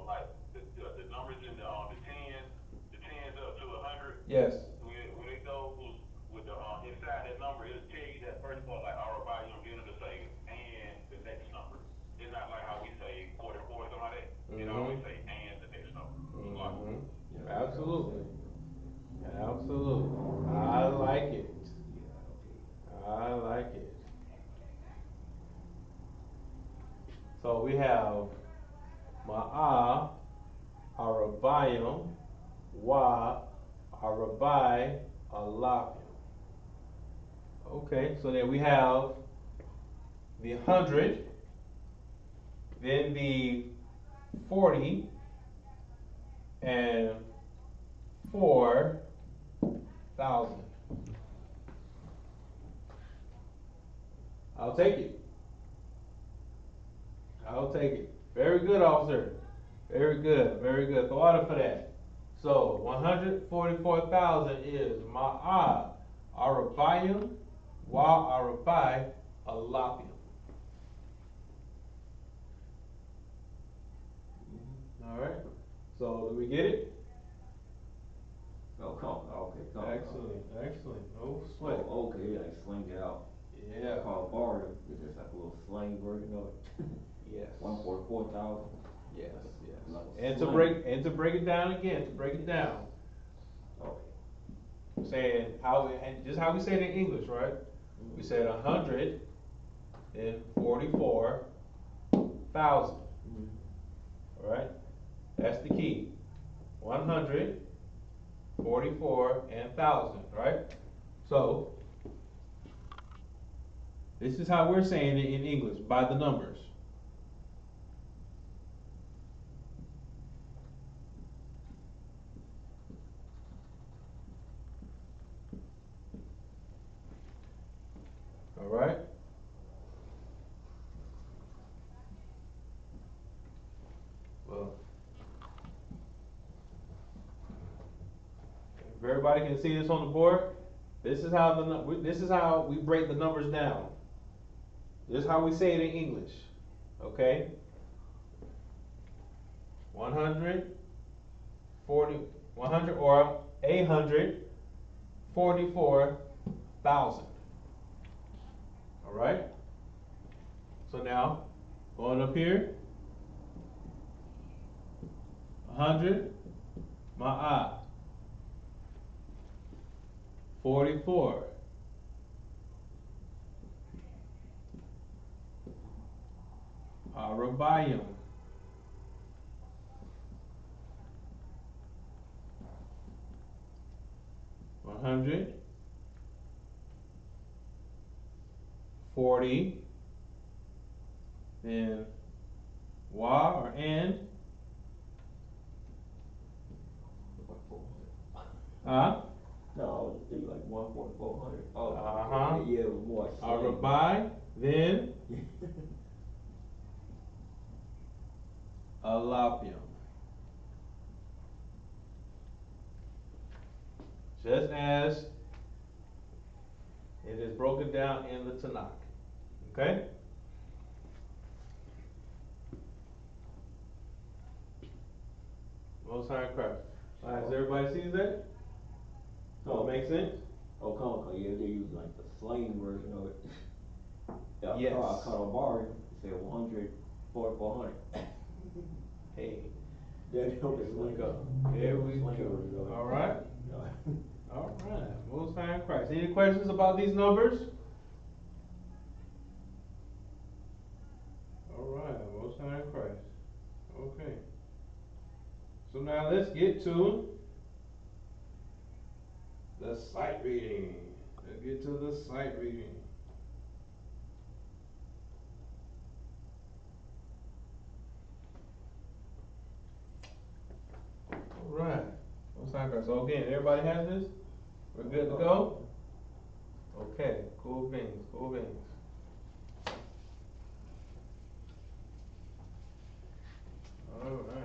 like the numbers in the tens up to 100. Yes. When it goes with the inside that number, it'll tell you that first part like Arabai, then it'll say and the next number. It's not like how we say 44 or something like that. It always say and the next number. Mm-hmm. yeah, Absolutely. Absolutely. I like it. yeah, okay. I like it. So we have Ma'ah Arabayim Wa Arabai Alapim. Okay, so then we have the 100, then the 40, and 4,000. I'll take it. I'll take it. Very good, officer. Very good. Very good. Throw order for that. So 144,000 is Ma'ah Arabayim Wa Arabai Alapium. All right. So do we get it? Oh, okay, Excellent. Excellent. No sweat. Oh, okay, I sling it out. Yeah. It's called barter, it's just like a little slang version of it. Yes. 144,000. Yes. Yes. Like a And to slang. break it down again. To break it down. Okay. Saying and just how we say it in English, right? We said 144,000. All right. That's the key. 144 and 1,000. Right. So this is how we're saying it in English by the numbers. everybody can see this on the board, this is how we break the numbers down. This is how we say it in English. Okay? 100 or 844,000. All right? So now, going up here, 100, ma'ah. 44. Arabayim. 100. 40. Then wa or and. Huh? No, I was thinking like 14400. Oh, Uh-huh. yeah, it was more. Arabai. Then alapium. Just as it is broken down in the Tanakh. Okay? Most High Christ. Alright, does everybody see that? Does it make sense? Oh, come on, yeah, they use like the slang version of it. Yeah, Yes. I caught a bar, it said 100, 400. Hey. There we go. Here we go. All right. All right. Most High in Christ. Any questions about these numbers? All right. Most High in Christ. Okay. So now let's get to the sight reading. Let's get to the sight reading. All right. Most High in Christ. So again, everybody has this? We're good to go? Okay. Cool beans. Cool beans. All right.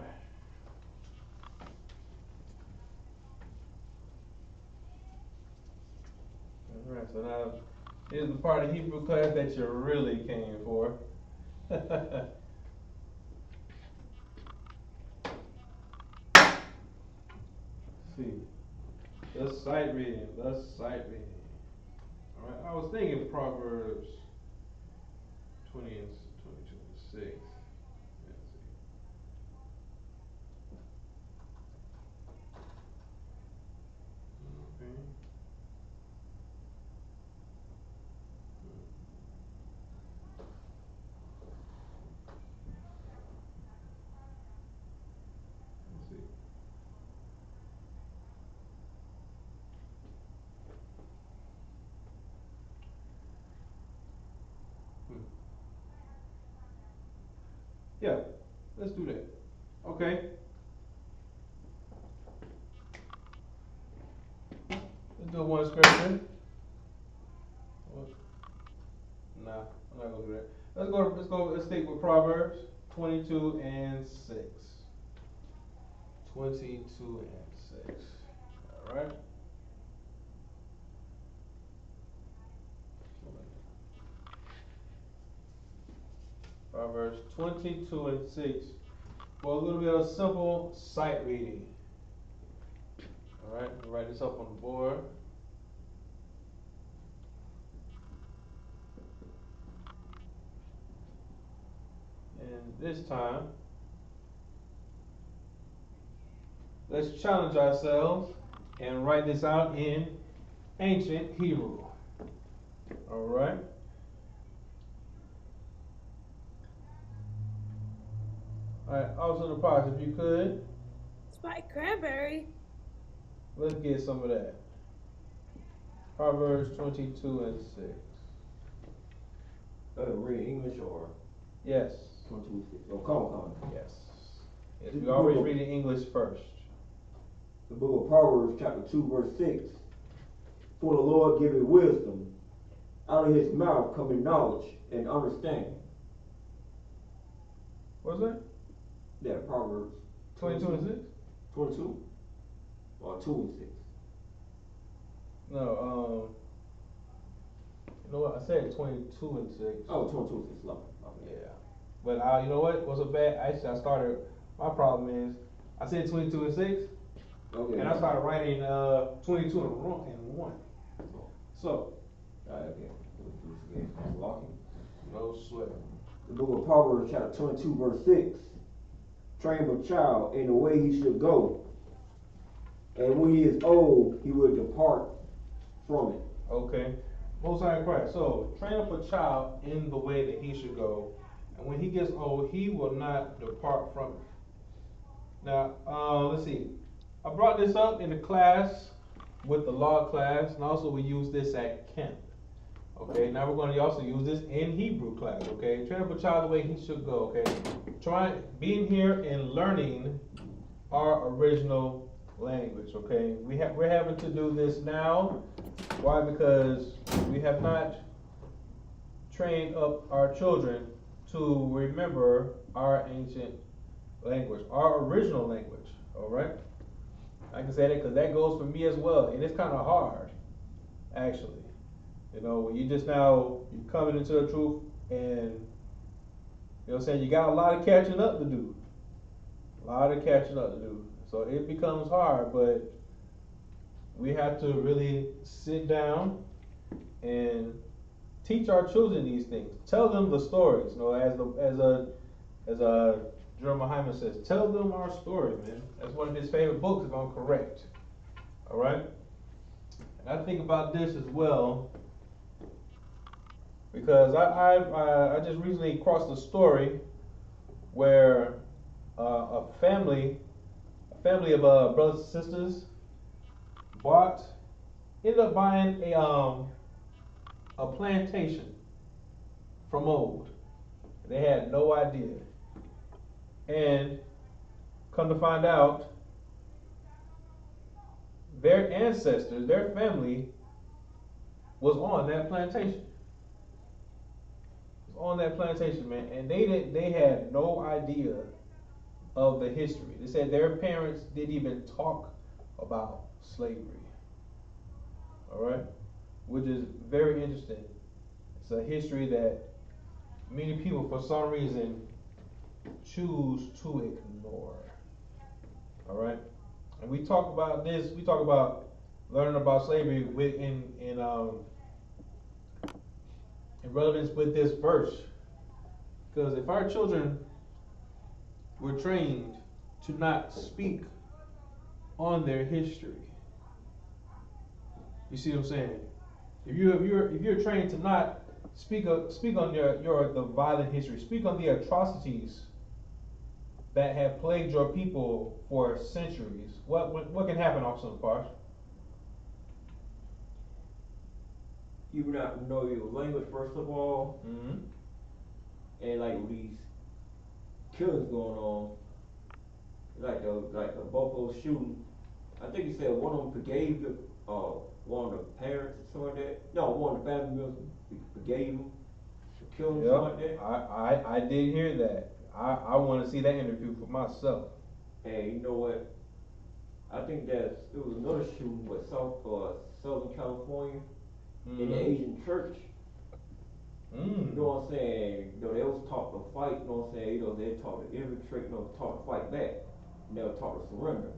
Alright, so now here's the part of Hebrew class that you really came for. See, the sight reading. Alright, I was thinking Proverbs 20 and 22 and 6. Let's see. Okay. Let's see. Yeah, let's do that. Okay. Let's do one scripture. Nah, I'm not gonna do that. Let's stick with Proverbs 22 and 6. 22 and 6. Alright? Proverbs 22 and 6. For a little bit of simple sight reading. Alright, write this up on the board. And this time, let's challenge ourselves and write this out in ancient Hebrew. Alright? Alright, also the parts, if you could, Spike cranberry. let's get some of that. Proverbs 22 and 6. Read English or? Yes. 22, 6. Oh, come on. Yes. Yes, we always read in English first. The book of Proverbs, chapter 2, verse 6. For the Lord giveth wisdom, out of his mouth cometh knowledge and understanding. What's that? Yeah, Proverbs 22 and 6? 22? Or 2 and 6. No, you know what? I said 22 and 6. Oh, 22 is slow. Okay. Yeah. But you know what? What's so bad? Actually, I started. My problem is, I said 22 and 6, Okay. and I started writing 22 and 1. So, okay. That's walking. No sweat. The book of Proverbs, chapter 22, verse 6. Train up a child in the way he should go, and when he is old, he will depart from it. Okay. Most High Christ. So, train up a child in the way that he should go, and when he gets old, he will not depart from it. Now, let's see. I brought this up in the class with the law class, and also we use this at camp. Okay, now we're going to also use this in Hebrew class. Okay, train up a child the way he should go. Okay, being here and learning our original language. Okay, we're having to do this now. Why? Because we have not trained up our children to remember our ancient language, our original language. All right, I can say that because that goes for me as well, and it's kind of hard, actually. You know, when you just now you're coming into the truth, and you know what I'm saying, you got a lot of catching up to do. A lot of catching up to do. So it becomes hard, but we have to really sit down and teach our children these things. Tell them the stories. You know, as Jeremiah Hyman says, tell them our story, man. That's one of his favorite books, if I'm correct. All right. And I think about this as well, because I just recently crossed a story where a family of brothers and sisters ended up buying a plantation from old. They had no idea, and come to find out, their ancestors, their family, was on that plantation. On that plantation, man, and they had no idea of the history. They said their parents didn't even talk about slavery. All right, which is very interesting. It's a history that many people, for some reason, choose to ignore. All right, and we talk about this. We talk about learning about slavery in relevance with this verse, because if our children were trained to not speak on their history, you see what I'm saying? If you're trained to not speak on the violent history, speak on the atrocities that have plagued your people for centuries, what can happen, Officer Parsh? You would not know your language first of all, Mm-hmm. and like with these killings going on, like the Buffalo shooting. I think he said one of them forgave one of the parents or something like that. No, one of the family members forgave him for killing him, something like that. I did hear that. I want to see that interview for myself. And you know what? I think that it was another shooting with Southern California in the Asian church. You know what I'm saying? You know, they was taught to fight, you know what I'm saying? You know, they taught to infiltrate, you know, taught to fight back. Never taught to surrender.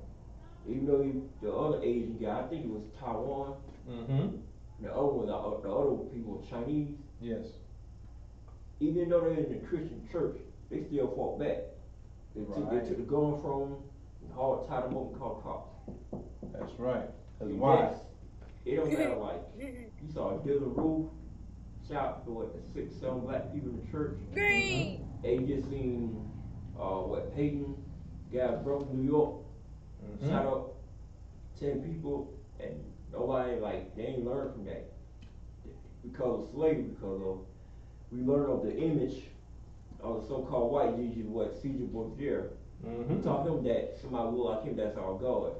Even though the other Asian guy, I think it was Taiwan. The other one, the other people were Chinese. Yes. Even though they're in the Christian church, they still fought back. They took the gun from them, and hard tied them up and called cops. That's right. That's why. It don't matter, like, you saw Dylan Roof shot for what, 6, 7 black people in the church. Green. And you just seen Peyton, guy from Brooklyn, New York, shot up 10 people, and nobody, like, they ain't learned from that. Because of slavery, because of, we learned of the image of the so-called white Jesus, what Caesar Borgia. We taught him that somebody will like him, that's our God.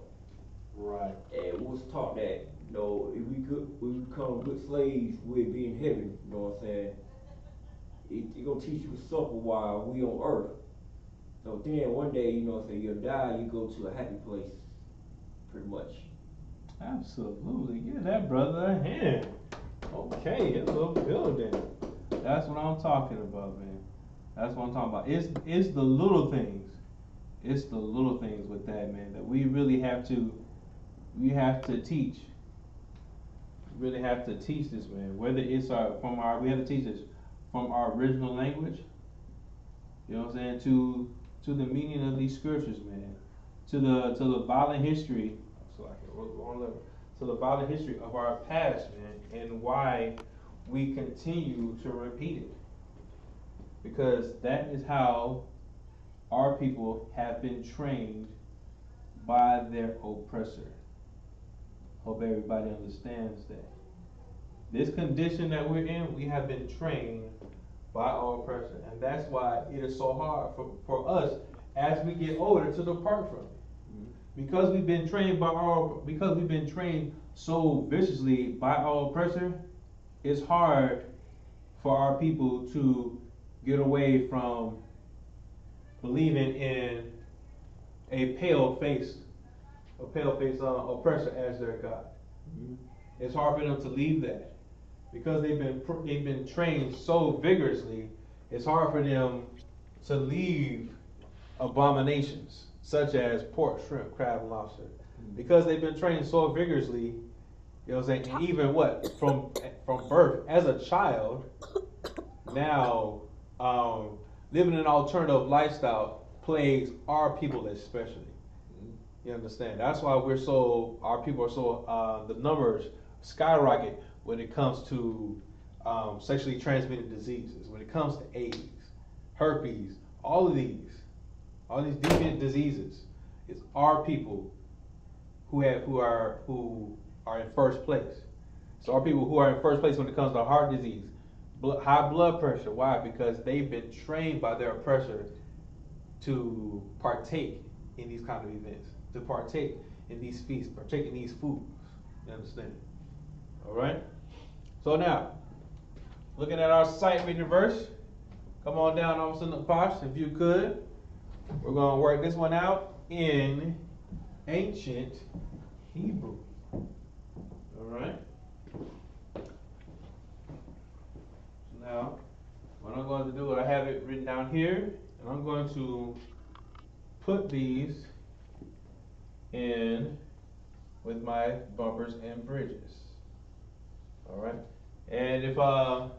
Right. And we was taught that, you know, if we become good slaves, we'll be in heaven, you know what I'm saying? It's gonna teach you to suffer while we on earth. So then one day, you know what I'm saying, you'll die, you go to a happy place, pretty much. Absolutely. Give that brother a hand. Okay, it's a building. That's what I'm talking about, man. That's what I'm talking about. It's the little things. It's the little things with that, man, that we really have to teach. We really have to teach this, man. Whether it's we have to teach this from our original language, you know what I'm saying, to the meaning of these scriptures, man. To the violent history, so I can roll on level, to the violent history of our past, man, and why we continue to repeat it. Because that is how our people have been trained by their oppressor. Hope everybody understands that. This condition that we're in, we have been trained by our oppressor. And that's why it is so hard for us as we get older to depart from it. Because we've been trained so viciously by our oppressor, it's hard for our people to get away from believing in a pale-faced oppressor as their God. It's hard for them to leave that because they've been trained so vigorously. It's hard for them to leave abominations such as pork, shrimp, crab, and lobster because they've been trained so vigorously. You know what I'm saying? And even from birth as a child, now living an alternative lifestyle plagues our people especially. You understand? That's why our people are so, the numbers skyrocket when it comes to sexually transmitted diseases, when it comes to AIDS, herpes, all these deviant diseases. It's our people who are in first place. So our people who are in first place when it comes to heart disease, high blood pressure. Why? Because they've been trained by their oppressor to partake in these kind of events, to partake in these feasts, partake in these foods. You understand? All right. So now, looking at our sight reading verse, come on down, almost in the posh, if you could. We're going to work this one out in ancient Hebrew. All right. Now, what I'm going to do, I have it written down here, and I'm going to put these in with my bumpers and bridges. All right. And if I'll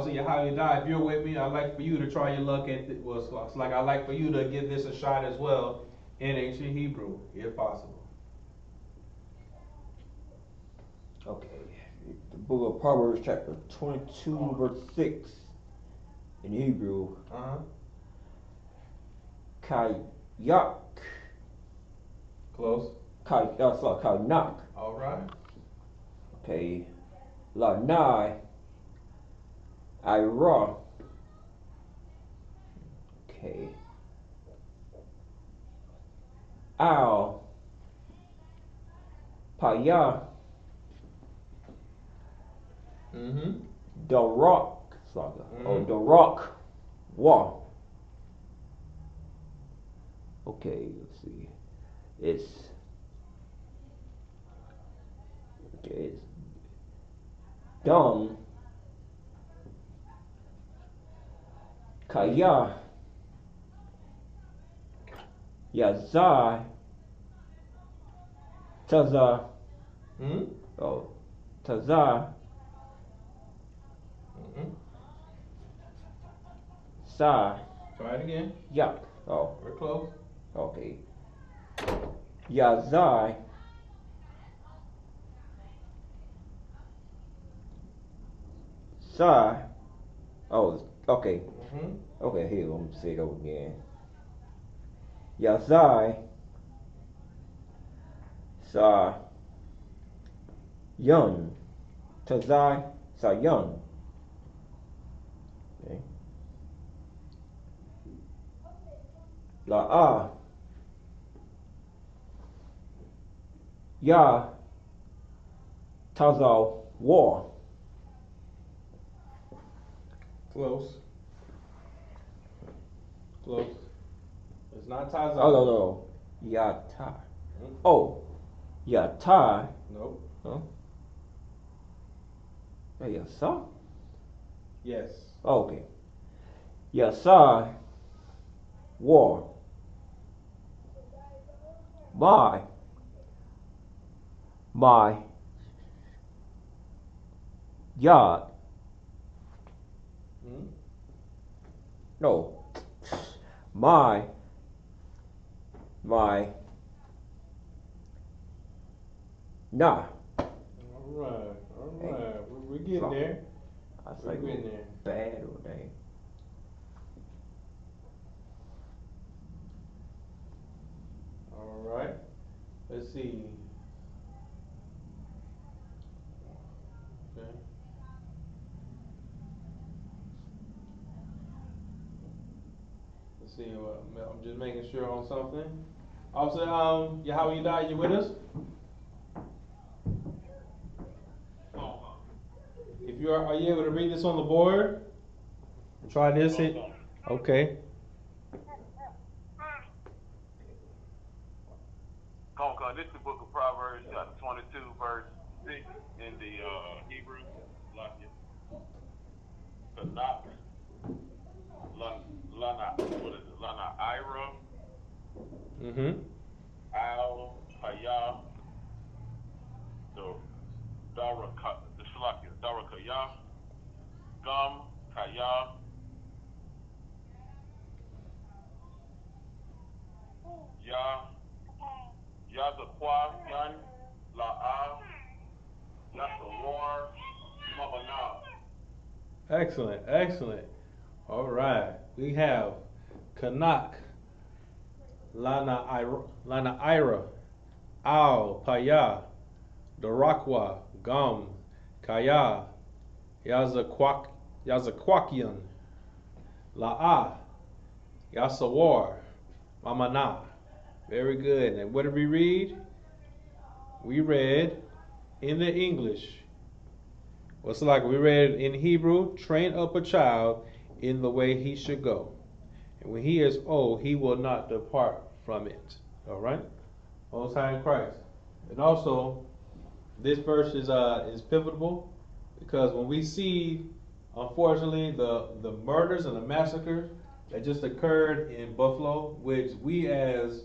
see Yahanna, if you're with me, I'd like for you to try your luck at it's like I'd like for you to give this a shot as well in ancient Hebrew, if possible. Okay. The book of Proverbs chapter 22 verse 6 in Hebrew. Kayak. Close. Kayak. All right. Okay. Lanai. Ira. Okay. Al. Paya. The Rock. The Rock. Wa. Okay, let's see. It's Dum. Kaya. Yazai. Taza. Taza. Sa. Try it again. Yup. Oh. We're close. Okay. Yazai. Sa. Oh, okay. Okay, here, let me say it over again. Yazai. Sa. Yun. Tazai. Sa yun. Okay. La'a. Ya. Tazal. War. Close. It's not Taza. Oh, no. Yata. Oh. Yata. Nope. Huh? Yasa? Yes. Okay. Yasa. War. My. Yard. Hmm? No. My. Nah. All right. We're getting there. That's We're like getting there. bad or dang. All right. Let's see. Okay. Let's see. I'm just making sure on something. Also, how you die? You with us? If you are you able to read this on the board? Try this. Okay. This is the book of Proverbs, chapter 22, verse 6 in the Hebrew. Tanakh, what is it? Lana Ira, Mm-hmm. Al Hayah, the Darakaya, Gum Kaya, Ya Yazaqua Yan La'a Yasawar Mabana. Excellent. Excellent. All right. We have Kanak, Lana Ira, Al Paya, Darakwa, Gum, Kaya, Yazakwakian, La'a, Yasawar, Mamana. Very good. And what did we read? We read in the English. What's like we read in Hebrew, train up a child in the way he should go. And when he is old, he will not depart from it. All right? Most High in Christ. And also, this verse is pivotal because when we see, unfortunately, the murders and the massacres that just occurred in Buffalo, which we as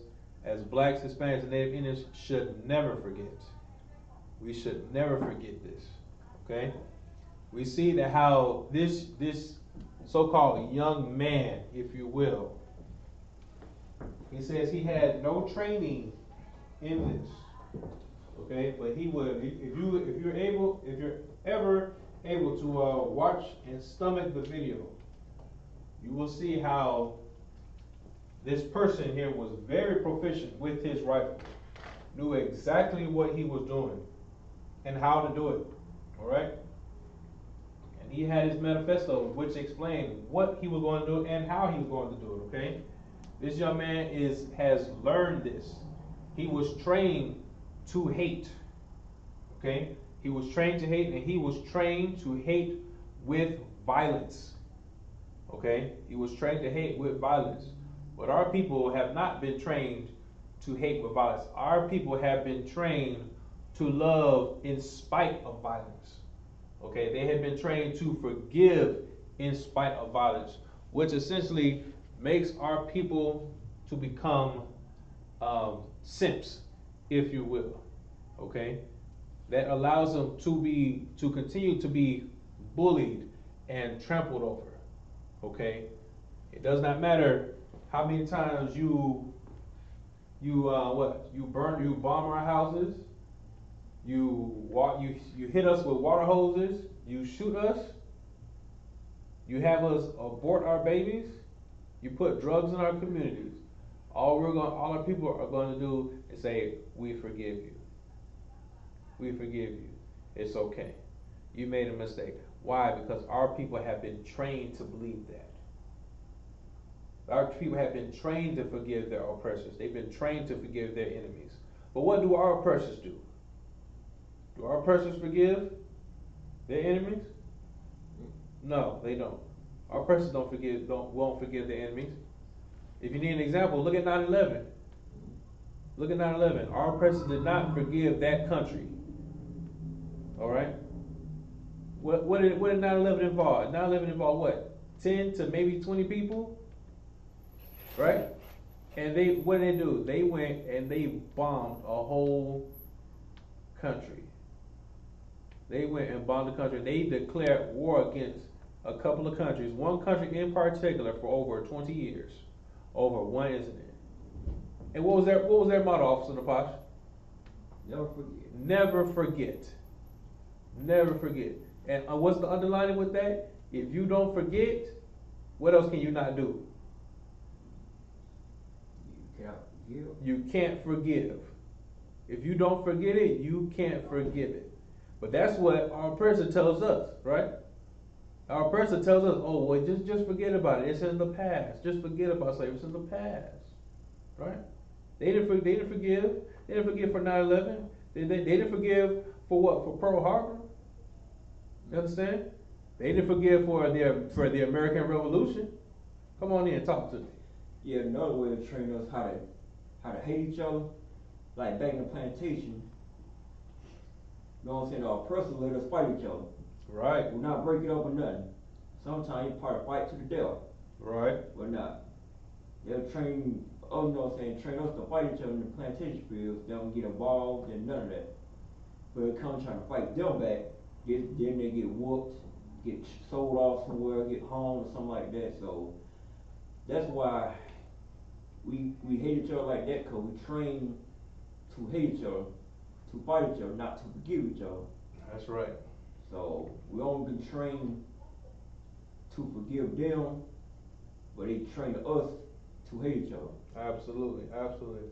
blacks, Hispanics, and Native Indians should never forget. We should never forget this. Okay? We see that how this so-called young man, if you will, he says he had no training in this. Okay, but he would if you're ever able to watch and stomach the video, you will see how this person here was very proficient with his rifle, knew exactly what he was doing and how to do it. All right. And he had his manifesto, which explained what he was going to do and how he was going to do it. Okay, this young man has learned this. He was trained to hate. Okay, he was trained to hate, and he was trained to hate with violence. Okay, he was trained to hate with violence. But our people have not been trained to hate with violence. Our people have been trained to love in spite of violence. Okay, they have been trained to forgive in spite of violence, which essentially makes our people to become simps, if you will. Okay, that allows them to continue to be bullied and trampled over. Okay, it does not matter how many times you bomb our houses, you hit us with water hoses, you shoot us, you have us abort our babies, you put drugs in our communities. All our people are going to do is say, "We forgive you. We forgive you. It's okay. You made a mistake." Why? Because our people have been trained to believe that. Our people have been trained to forgive their oppressors. They've been trained to forgive their enemies. But what do our oppressors do? Do our oppressors forgive their enemies? No, they don't. Our oppressors won't forgive their enemies. If you need an example, look at 9/11. Look at 9/11. Our president did not forgive that country. All right. What did 9/11 involve? 9/11 involved what? 10 to maybe 20 people, right? And what did they do? They went and they bombed a whole country. They went and bombed the country. They declared war against a couple of countries, one country in particular, for over 20 years, over one incident. And what was their motto, Officer Napash? Never forget. Never forget. Never forget. And what's the underlining with that? If you don't forget, what else can you not do? You can't forgive. You can't forgive. If you don't forget it, you can't forgive it. But that's what our person tells us, right? Our person tells us, oh, well, just forget about it. It's in the past. Just forget about slavery. It's in the past, right? They didn't forgive. They didn't forgive for 9/11. They didn't forgive for what? For Pearl Harbor. You understand? They didn't forgive for the American Revolution. Come on in, talk to me. Yeah, another way to train us how to hate each other, like back in the plantation. You know what I'm saying? Our person let us fight each other. Right. We're not breaking up or nothing. Sometimes you part fight to the death. Right. We're not. They'll train, you know what I'm saying, train us to fight each other in the plantation fields. They don't get involved in none of that. But it comes trying to fight them back, then they get whooped, get sold off somewhere, get hung or something like that. So that's why we hate each other like that, because we train to hate each other, to fight each other, not to forgive each other. That's right. So we only been trained to forgive them, but they train us to hate each other. Absolutely, absolutely.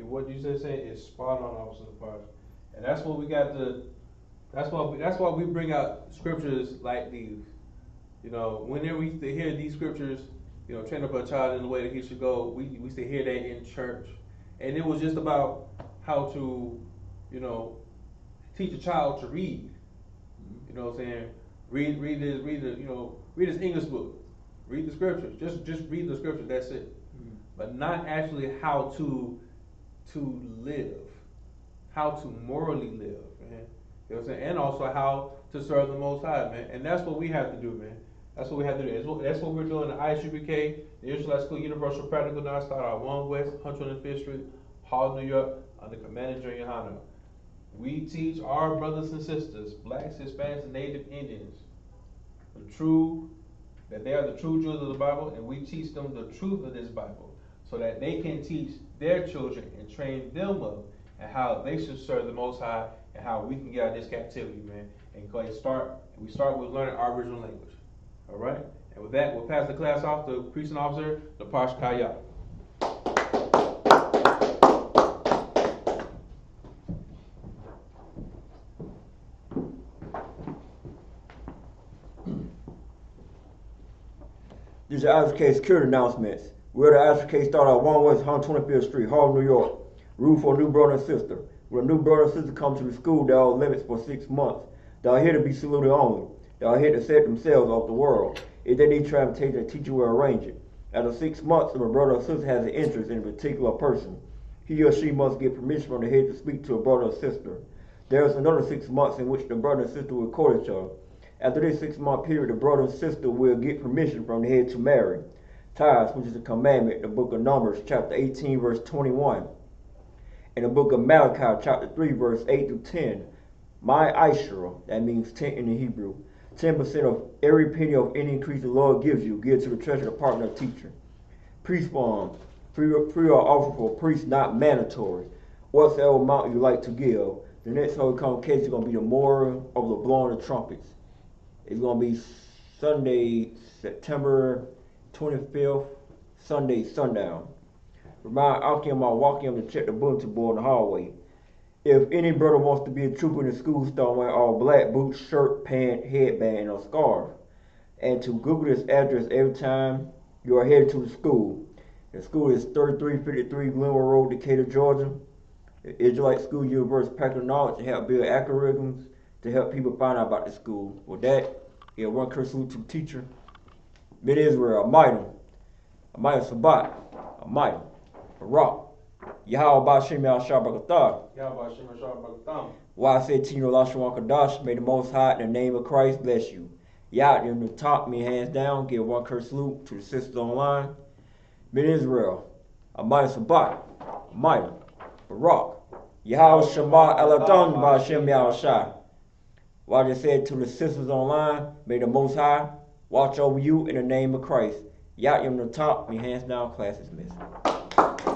What you just said is spot on, Officer Napash. And that's what we got to. That's why we bring out scriptures like these. You know, whenever we hear these scriptures, you know, train up a child in the way that he should go. We used to hear that in church, and it was just about how to, you know, teach a child to read. You know what I'm saying? Read this English book. Read the scriptures. Just read the scriptures. That's it. But not actually how to live, how to morally live, man. You know what I'm saying? And also how to serve the Most High, man. And that's what we have to do, man. That's what we have to do. That's what we're doing at I.S.U.P.K, the Israelite School Universal Practical Now-Start out 1 West, 105th Street, Hall, New York, under Commander Yahanna. We teach our brothers and sisters, blacks, Hispanics, and Native Indians, that they are the true Jews of the Bible, and we teach them the truth of this Bible, so that they can teach their children and train them up and how they should serve the Most High and how we can get out of this captivity, man. And we start with learning our original language. All right? And with that, we'll pass the class off to Precinct Officer Napash Kaya. These are I.S.U.P.K security announcements. We're the I.S.U.P.K start at 1 West 125th Street, Hall, New York. Room for a new brother and sister. When a new brother and sister come to the school, they are limits for 6 months. They are here to be saluted only. They are here to set themselves off the world. If they need transportation, the teacher will arrange it. After 6 months, if a brother or sister has an interest in a particular person, he or she must get permission from the head to speak to a brother or sister. There is another 6 months in which the brother and sister will court each other. After this 6-month period, the brother and sister will get permission from the head to marry. Tithes, which is a commandment, the book of Numbers, chapter 18, verse 21. In the book of Malachi, chapter 3, verse 8 through 10. My Ishra, that means 10 in the Hebrew. 10% of every penny of any increase the Lord gives you, give to the treasury department of teacher. Priest farm, free or offer for a priest, not mandatory. Whatsoever amount you like to give. The next Holy Convocation is going to be the morning of the blowing of trumpets. It's going to be Sunday, September 25th, Sunday, sundown. Remind Akim or walking to check the bulletin board in the hallway. If any brother wants to be a trooper in the school, start wearing all black, boots, shirt, pant, headband, and a scarf. And to Google this address every time you are headed to the school. The school is 3353 Glenwood Road, Decatur, Georgia. The Israelite School Universal Practical Knowledge to help build algorithms to help people find out about the school. With that, one curse salute to the teacher. Mid Israel, Amitem, Sabat, Amitem, Barak, Yahweh Bashim Yahshabakatah. Yahweh Shem Shabbat. Why I said to you, Lashawan Qadash, may the Most High, in the name of Christ, bless you. Yah, in the top, me hands down, give one curse salute to the sisters online. Mid Israel, Amaya Sabak, Amaya, Barak, Yahweh Shema Elaton Bashim Yahushai. Why I just said to the sisters online, may the Most High watch over you in the name of Christ. Yah, in the top, me hands down, class is missing.